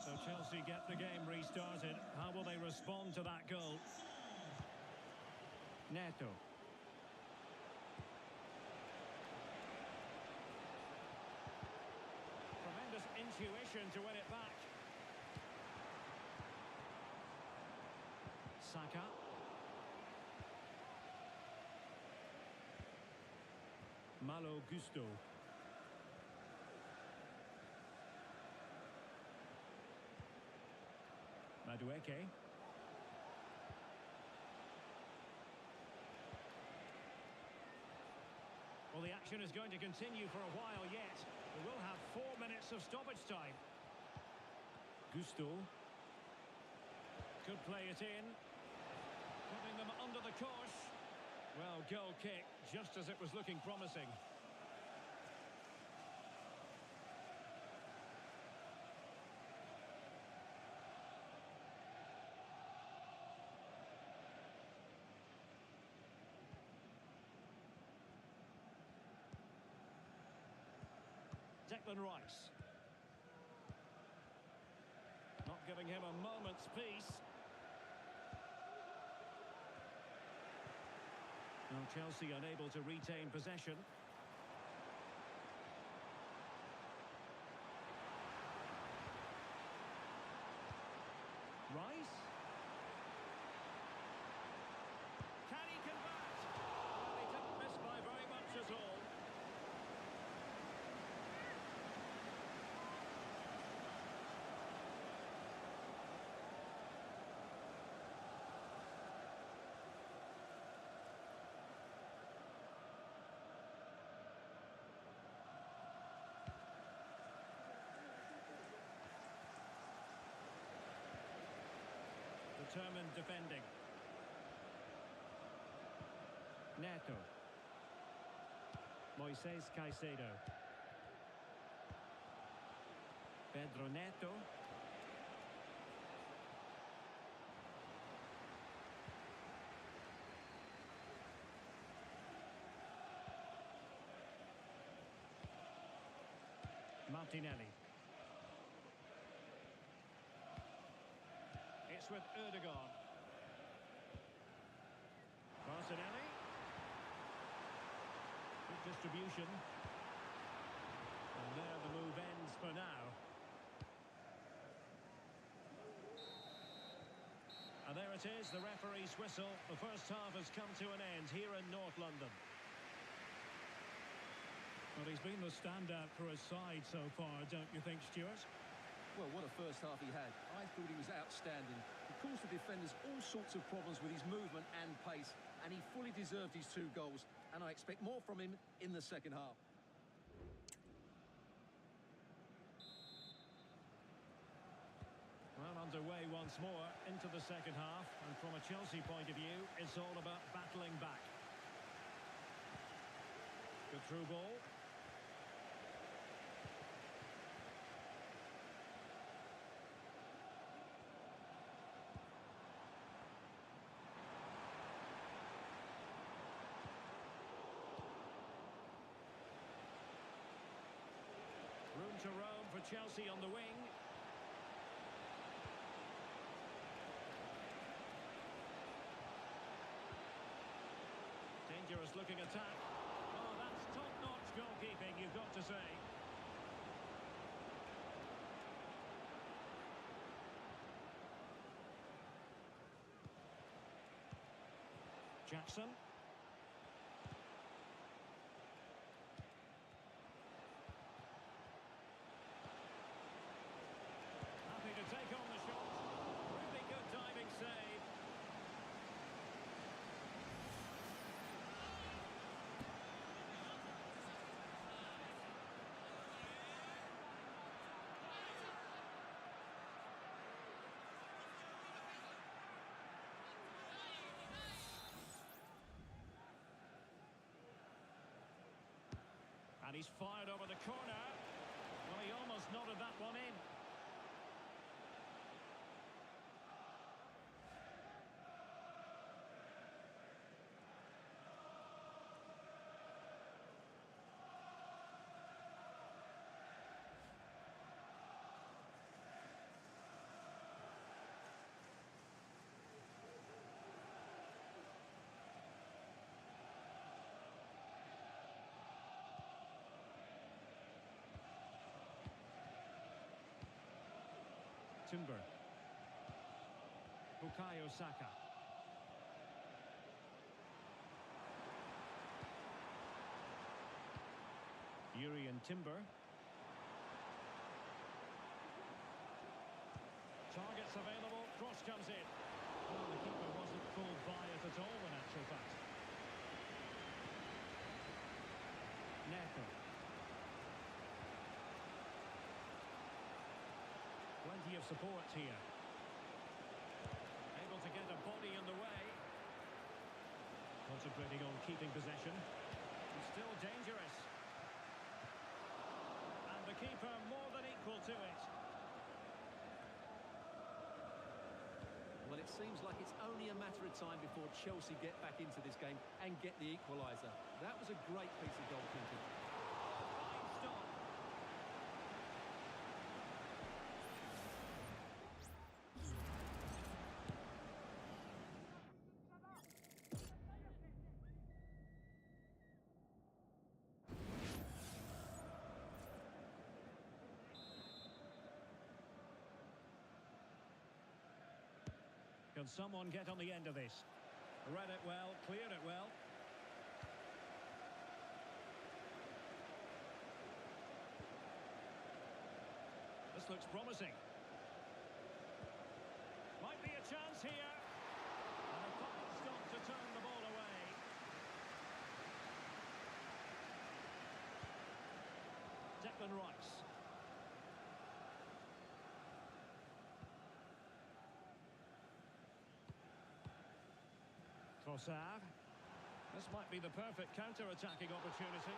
So Chelsea get the game restarted. How will they respond to that goal? Neto. Tremendous intuition to win it back. Saka. Malo Gusto. Madueke. Well, the action is going to continue for a while yet. We will have 4 minutes of stoppage time. Gusto. Could play it in. Putting them under the cosh. Well, goal kick, just as it was looking promising. Declan Rice. Not giving him a moment's peace. Now Chelsea unable to retain possession. determined defending. Neto. Moises Caicedo. Pedro Neto. Martinelli. It's with Erdogan. Martinelli. Good distribution. And there the move ends for now. And there it is, the referee's whistle. The first half has come to an end here in North London. Well, he's been the standout for his side so far, don't you think, Stuart? Well, what a first half he had. I thought he was outstanding. He caused the defenders all sorts of problems with his movement and pace, and he fully deserved his 2 goals, and I expect more from him in the second half. Well, underway once more into the second half, and from a Chelsea point of view, it's all about battling back. Good through ball. Room to roam for Chelsea on the wing. Dangerous looking attack. Oh, that's top-notch goalkeeping, you've got to say. Jackson. Happy to take on the shot. Really good diving save. And he's fired over the corner. Well, he almost nodded that one in. Timber. Bukayo Saka. Urian Timber. Targets available, cross comes in. Well, the keeper wasn't fooled by it at all in actual fact. Neto. Plenty of support here. Able to get a body in the way. Concentrating on keeping possession. He's still dangerous. And the keeper more than equal to it. Well, it seems like it's only a matter of time before Chelsea get back into this game and get the equaliser. That was a great piece of goalkeeping. Fine stop. Can someone get on the end of this? Read it well, cleared it well. This looks promising. Might be a chance here. And a fine stop to turn the ball away. Declan Rice. Trossard. This might be the perfect counter-attacking opportunity.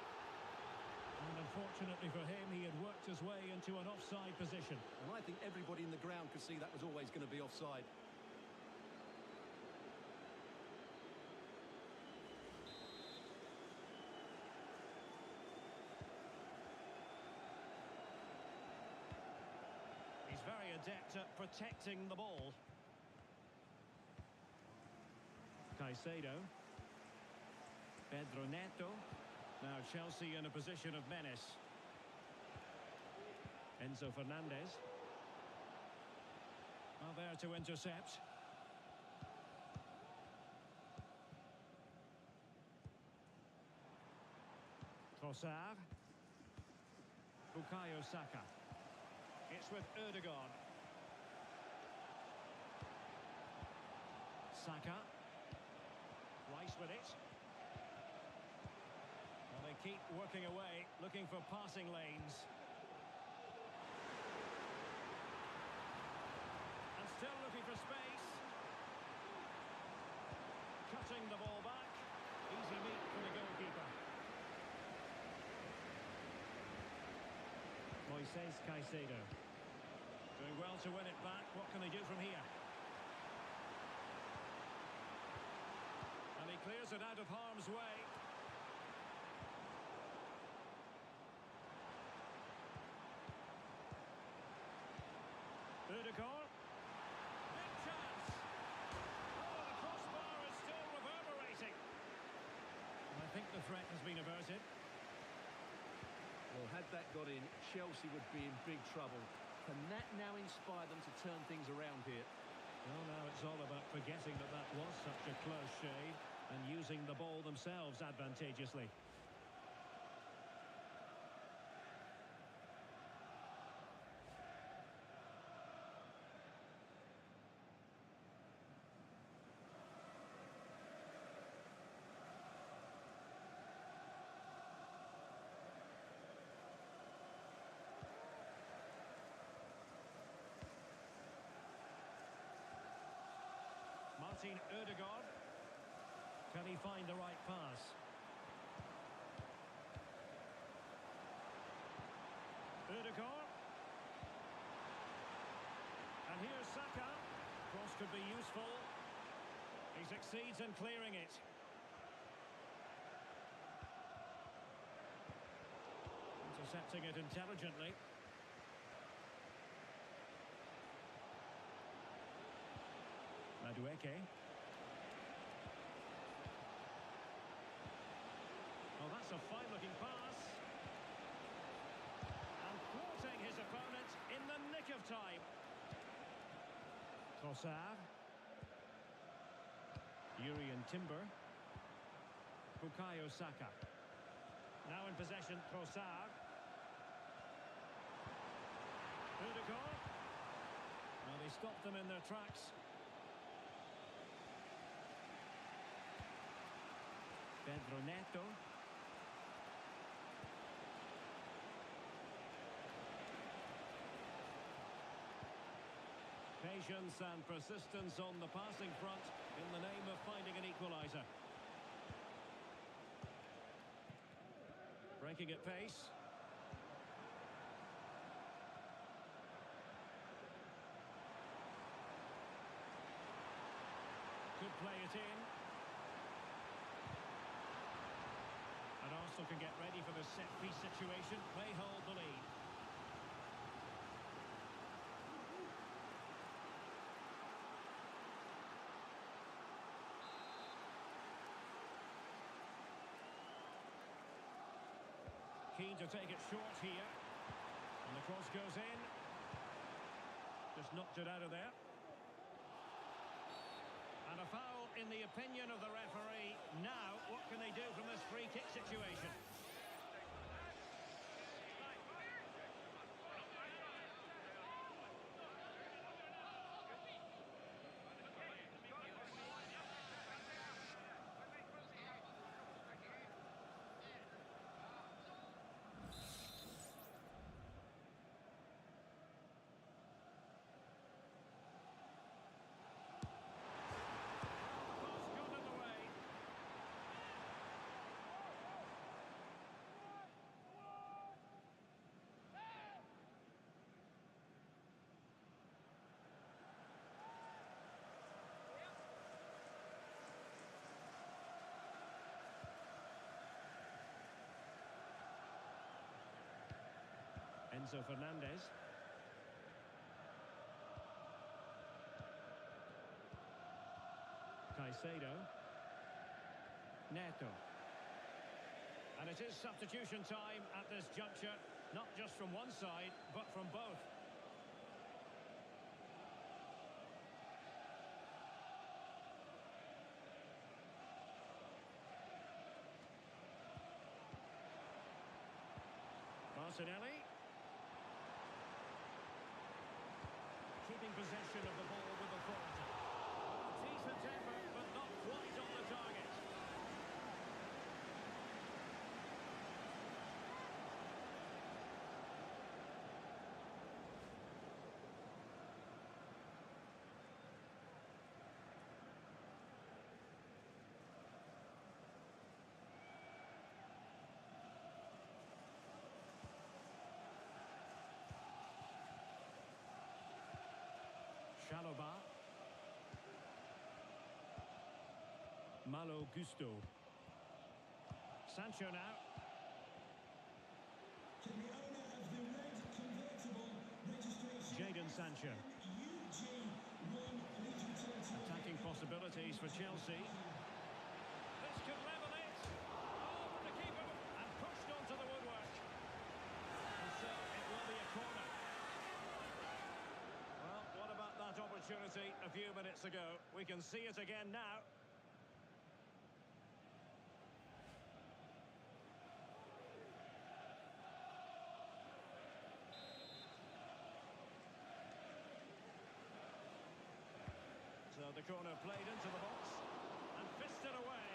And unfortunately for him, he had worked his way into an offside position. And I think everybody in the ground could see that was always going to be offside. He's very adept at protecting the ball. Caicedo. Pedro Neto. Now Chelsea in a position of menace. Enzo Fernandez. Well, there to intercept. Trossard. Bukayo Saka. It's with Ødegaard. Saka. Rice with it. Well, they keep working away, looking for passing lanes. And still looking for space. Cutting the ball back. Easy meet for the goalkeeper. Moises Caicedo. Doing well to win it back. What can they do from here? And he clears it out of harm's way. Ødegaard. Big chance. Oh, the crossbar is still reverberating. And I think the threat has been averted. Well, had that got in, Chelsea would be in big trouble. Can that now inspire them to turn things around here? Well, now it's all about forgetting that that was such a close shave and using the ball themselves advantageously. Martin Ødegaard. Can he find the right pass? Ødegaard. And here's Saka. Cross could be useful. He succeeds in clearing it. Intercepting it intelligently. Madueke. Oh, that's a fine-looking pass. And thwarting his opponent in the nick of time. Trossard. Urian Timber. Bukayo Saka. Now in possession, Trossard. Ødegaard. Well, they stopped them in their tracks. Pedro Neto. Patience and persistence on the passing front in the name of finding an equaliser. Breaking at pace. Could play it in. And Arsenal can get ready for the set-piece situation. They hold the lead. Keen to take it short here. And the cross goes in. Just knocked it out of there. And a foul in the opinion of the referee. Now, what can they do from this free kick situation? Enzo Fernandez. Caicedo. Neto. And it is substitution time at this juncture, not just from one side, but from both. Martinelli. Keeping possession of the ball with authority. Decent effort, but not quite on the target. Chalobah. Malo Gusto. Sancho now. To the owner of the red convertible registration. Jadon Sancho. UG1 leads return to Attacking possibilities for Chelsea. This could level it. Oh, from the keeper. And pushed onto the woodwork. And so it will be a corner. Well, what about that opportunity a few minutes ago? We can see it again now. So the corner played into the box and fisted away.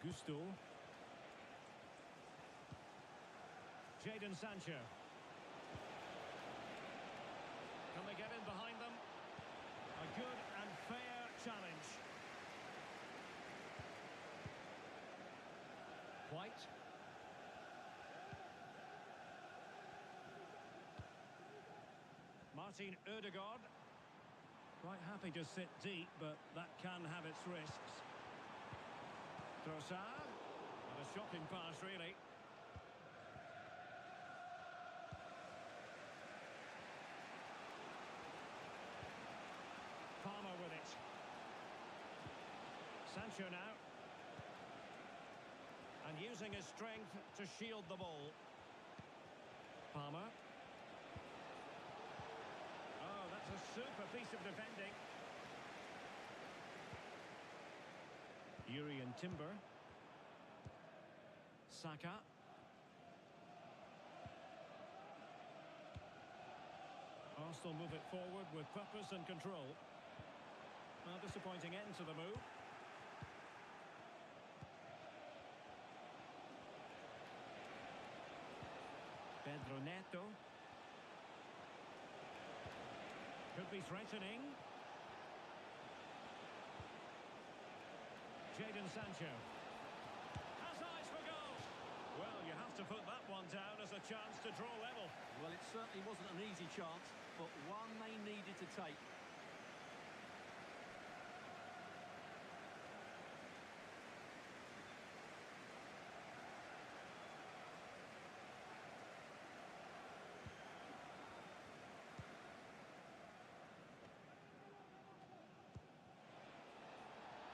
Gusto. Jadon Sancho. Can they get in behind them? A good and fair challenge. White. Martin Ødegaard. Quite happy to sit deep, but that can have its risks. Trossard. What a shocking pass, really. Palmer with it. Sancho now. And using his strength to shield the ball. Palmer. Oh, that's a super piece of defending. Urian Timber. Saka. Arsenal move it forward with purpose and control. A disappointing end to the move. Pedro Neto. Could be threatening. Jadon Sancho. Has eyes for goal. Well, you have to put that one down as a chance to draw level. Well, it certainly wasn't an easy chance, but one they needed to take.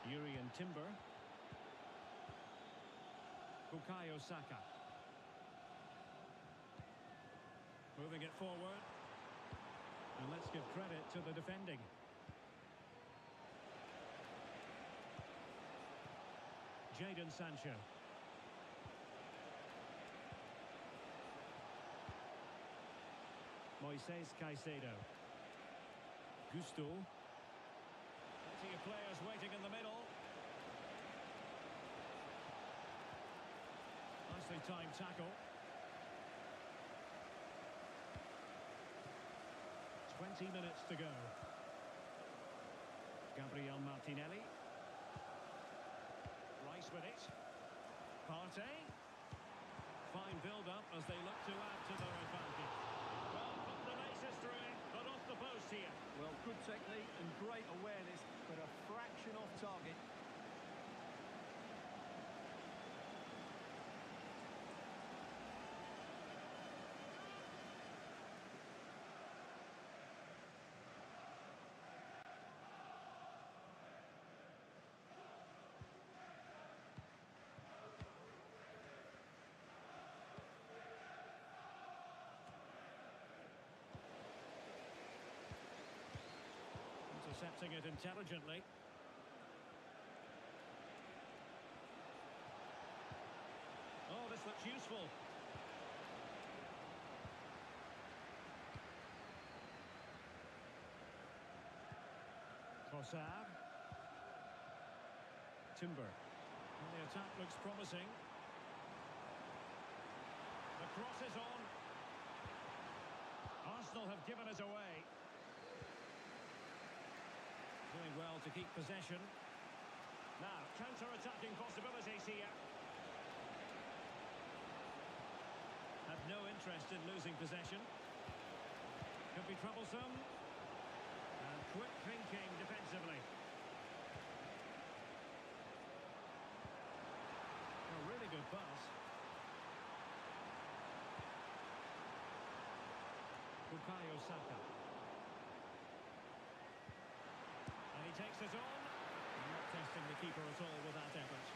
Urian Timber. Bukayo Saka. Moving it forward. And let's give credit to the defending. Jadon Sancho. Moises Caicedo. Gusto. Plenty of players waiting in the middle. Nicely timed tackle. 20 minutes to go. Gabriel Martinelli. Rice with it. Partey. Fine build-up as they look to add to their advantage. Well, put the laces through it, but off the post here. Well, good technique and great awareness, but a fraction off target. intercepting it intelligently. Oh, this looks useful. Trossard. Timber. And the attack looks promising. The cross is on. Arsenal have given us away. Doing well to keep possession. Now, counter-attacking possibilities here. Have no interest in losing possession. Could be troublesome. And quick thinking defensively. A really good pass. Bukayo Saka. And he takes it on. Not testing the keeper at all with that effort.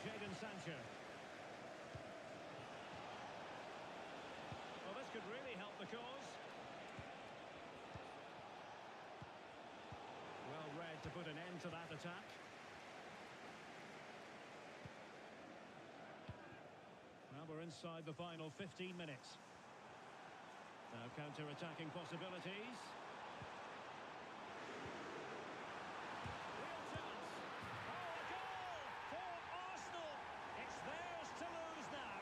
Jadon Sancho. Well, this could really help the cause. Well read to put an end to that attack. Well, we're inside the final 15 minutes. Now counter-attacking possibilities. Real chance. Oh, a goal for Arsenal. It's theirs to lose now.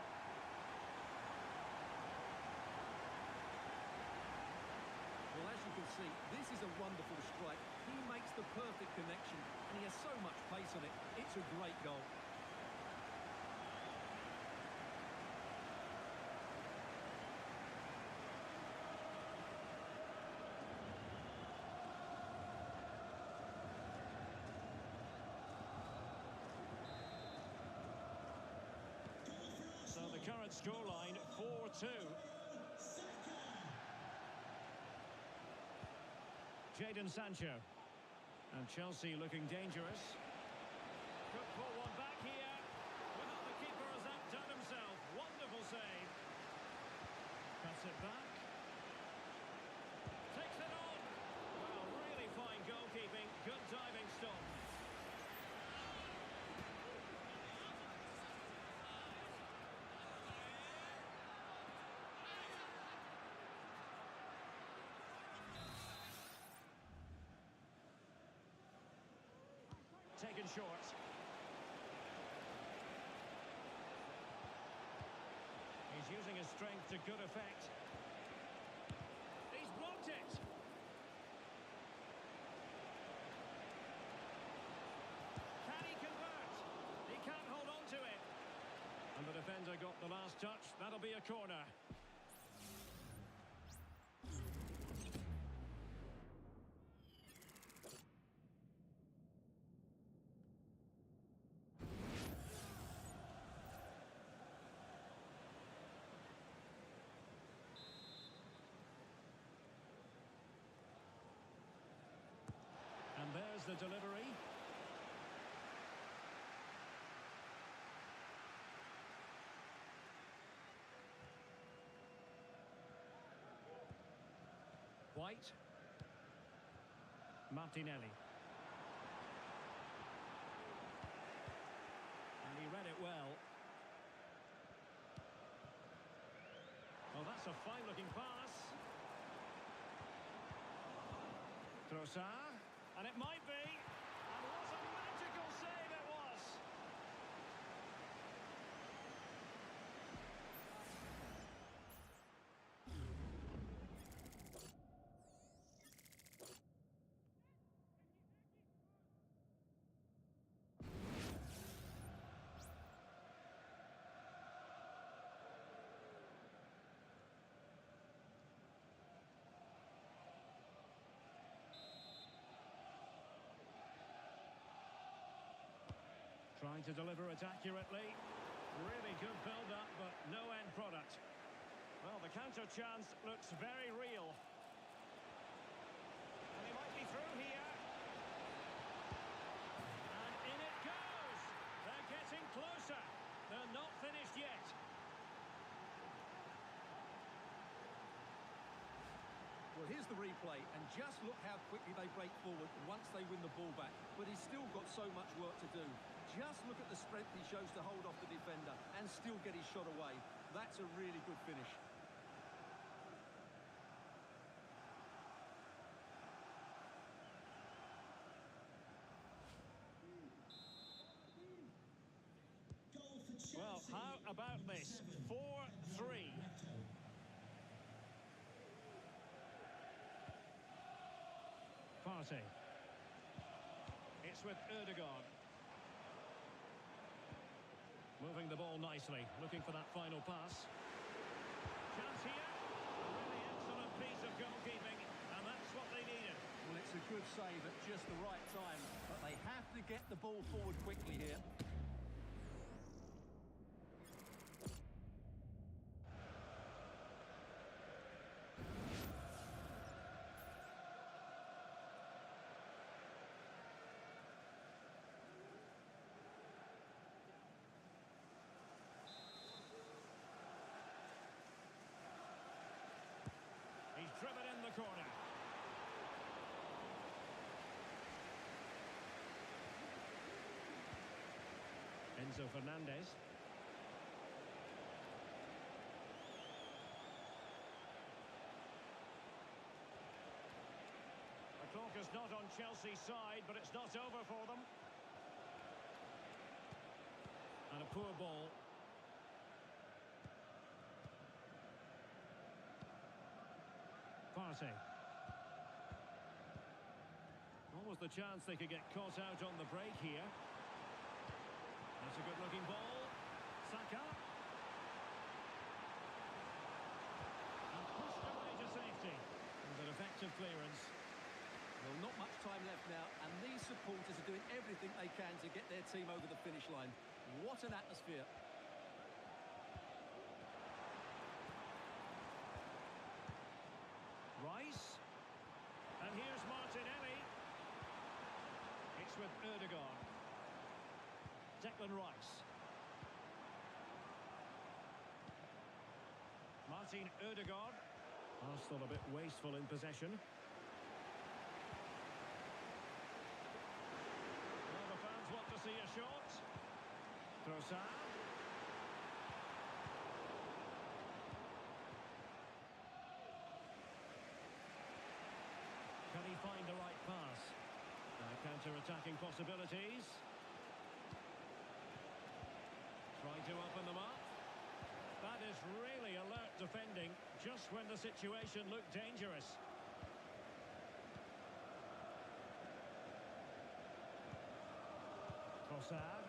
Well, as you can see, this is a wonderful strike. He makes the perfect connection, and he has so much pace on it. It's a great goal. So the current scoreline, 4-2. Jadon Sancho. And Chelsea looking dangerous. Could pull one back here. Well, the keeper has outdone himself. Wonderful save. Cuts it back. Takes it on. Well, really fine goalkeeping. Good diving stop. Taken short. He's using his strength to good effect. He's blocked it. Can he convert? He can't hold on to it. And the defender got the last touch. That'll be a corner. And there's the delivery. White. Martinelli. And he read it well. Well, that's a fine-looking pass. Trossard. And it might be. And what a magical save it was. Trying to deliver it accurately. Really good build-up, but no end product. Well, the counter chance looks very real. And he might be through here. And in it goes. They're getting closer. They're not finished yet. Well, Well, here's the replay, and just look how quickly they break forward once they win the ball back. But he's still got so much work to do. Just look at the strength he shows to hold off the defender and still get his shot away. That's a really good finish. Goal for Chelsea. Well, how about this? 4-3. Partey. It's with Ødegaard. Moving the ball nicely, looking for that final pass. Chance here. A really excellent piece of goalkeeping, and that's what they needed. Well, it's a good save at just the right time, but they have to get the ball forward quickly here. He's driven in the corner. Enzo Fernandez. The clock is not on Chelsea's side, but it's not over for them. And a poor ball. Partey. Almost the chance they could get caught out on the break here. That's a good-looking ball. Saka. And pushed away to safety. With an effective clearance. Well, not much time left now, and these supporters are doing everything they can to get their team over the finish line. What an atmosphere. Rice. And here's Martinelli. It's with Ødegaard. Declan Rice. Martin Ødegaard. Arsenal a bit wasteful in possession. Well, the fans want to see a shot. Trossard. Can he find the right pass? Counter-attacking possibilities. Trying to open them up. That is really alert defending, just when the situation looked dangerous. Trossard,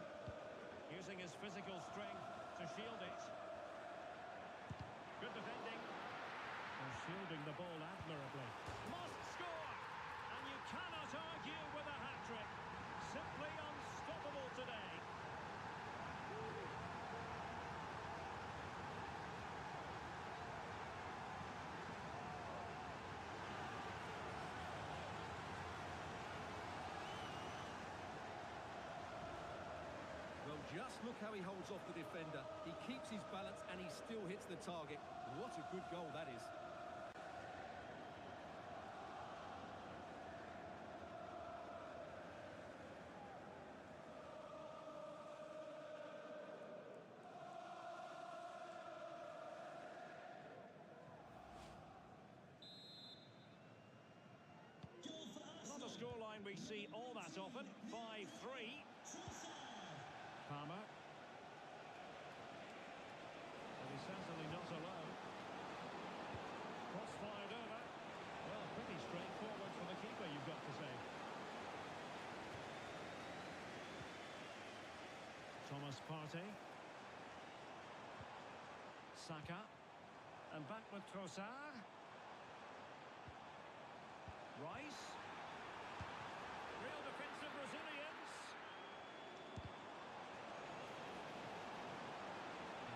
using his physical strength to shield it. Good defending. And shielding the ball admirably. Must score! And you cannot argue with a hat-trick. Simply unstoppable today. Well, just look how he holds off the defender. He keeps his balance and he still hits the target. What a good goal that is. Not a scoreline we see all that often. 5-3. Palmer. And he's certainly not alone. Cross fired over. Well, pretty straightforward for the keeper, you've got to say. Thomas Partey. Saka. And back with Trossard. Rice. Real defensive resilience.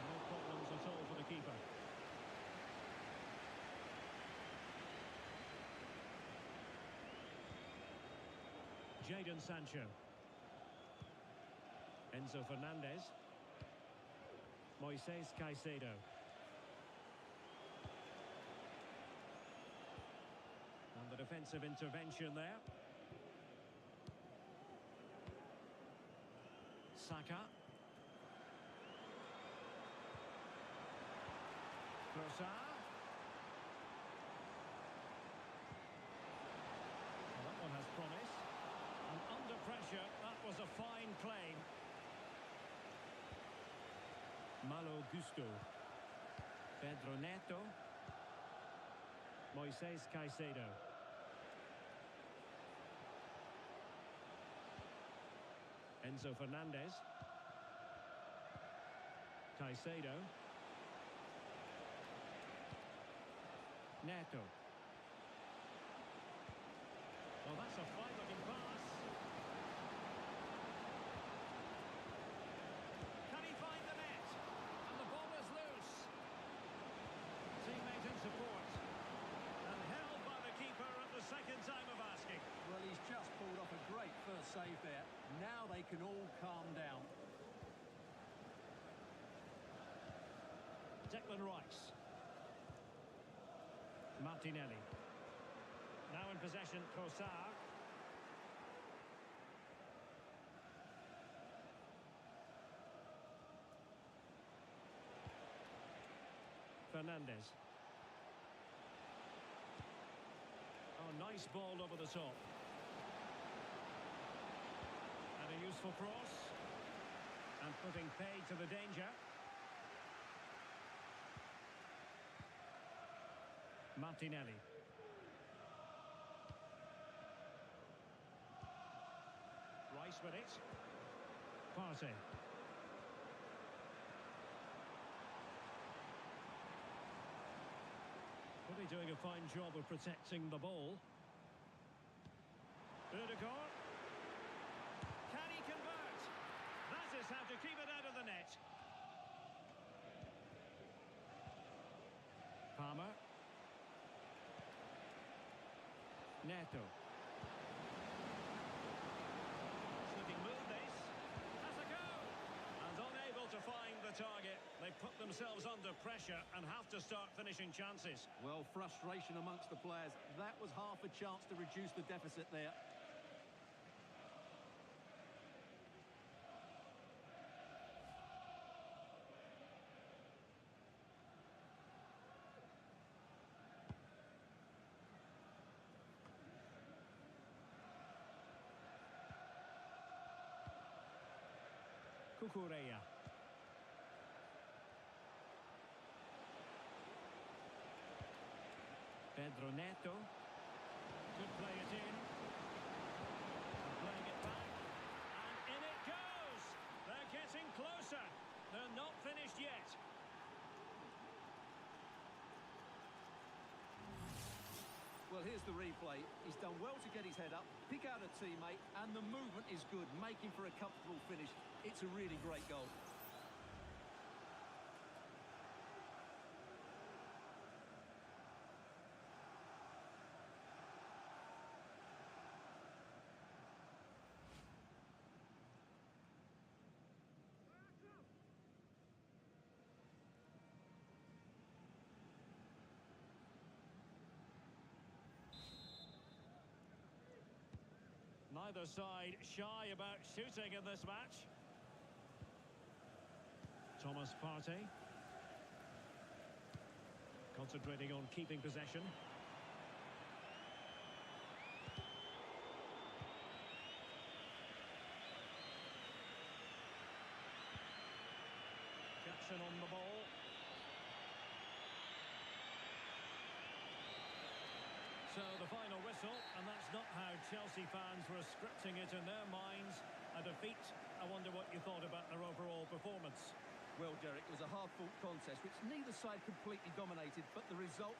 No problems at all for the keeper. Jadon Sancho. Enzo Fernandez. Moises Caicedo. the defensive intervention there. Saka. Trossard. Well, that one has promise. And under pressure, that was a fine claim. Malo Gusto. Pedro Neto. Moises Caicedo. Enzo Fernandez. Caicedo. Neto. Well, that's a fine-looking pass. Can he find the net? And the ball is loose. Teammate in support. And held by the keeper at the second time of asking. Well, he's just pulled off a great first save there. Now they can all calm down. Declan Rice. Martinelli. Now in possession, Trossard. Fernandez. Oh, nice ball over the top. And a useful cross. And putting paid to the danger. Martinelli. Rice with it. Partey. Really doing a fine job of protecting the ball. Ødegaard. Can he convert? That is how to keep it out of the net. Palmer. Neto. Looking move this. Has a go. And unable to find the target. They put themselves under pressure and have to start finishing chances. Well, frustration amongst the players. That was half a chance to reduce the deficit there. Cucurella. Pedro Neto. Could play it in. And playing it back. And in it goes! They're getting closer. They're not finished yet. Well, here's the replay. He's done well to get his head up, pick out a teammate, and the movement is good, making for a comfortable finish. It's a really great goal. Neither side shy about shooting in this match. Thomas Partey. Concentrating on keeping possession. Jackson on the ball. So the final whistle, and that's not how Chelsea fans were scripting it in their minds. A defeat. I wonder what you thought about their overall performance. Well, Derek, it was a hard-fought contest, which neither side completely dominated, but the result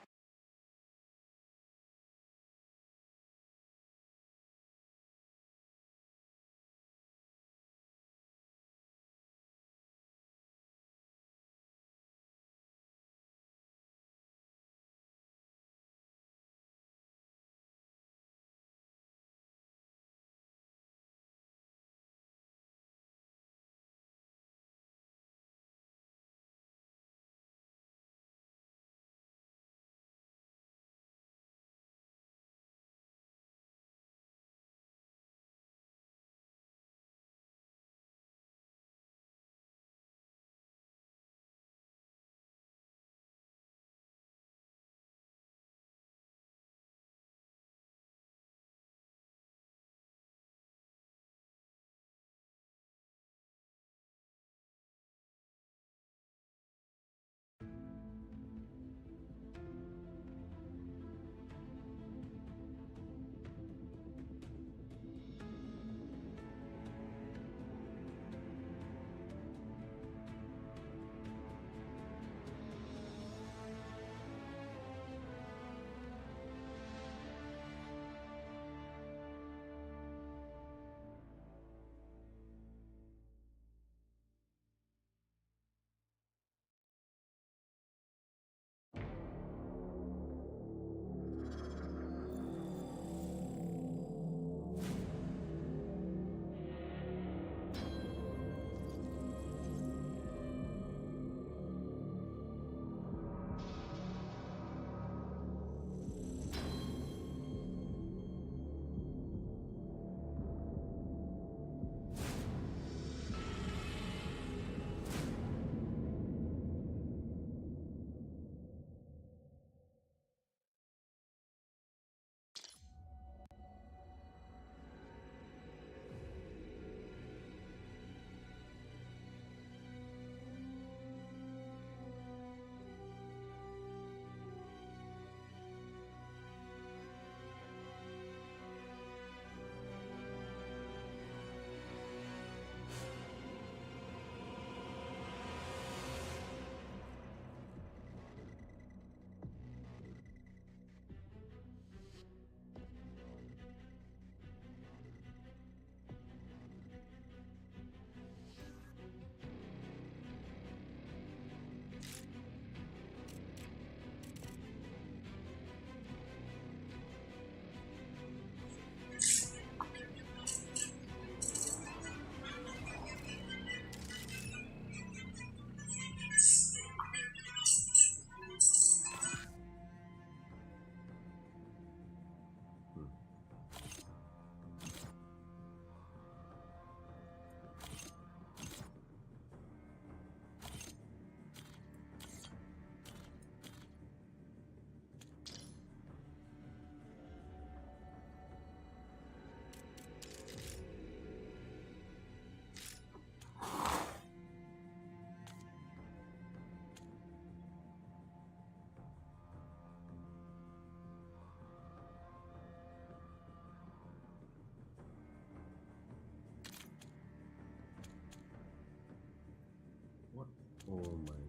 Oh my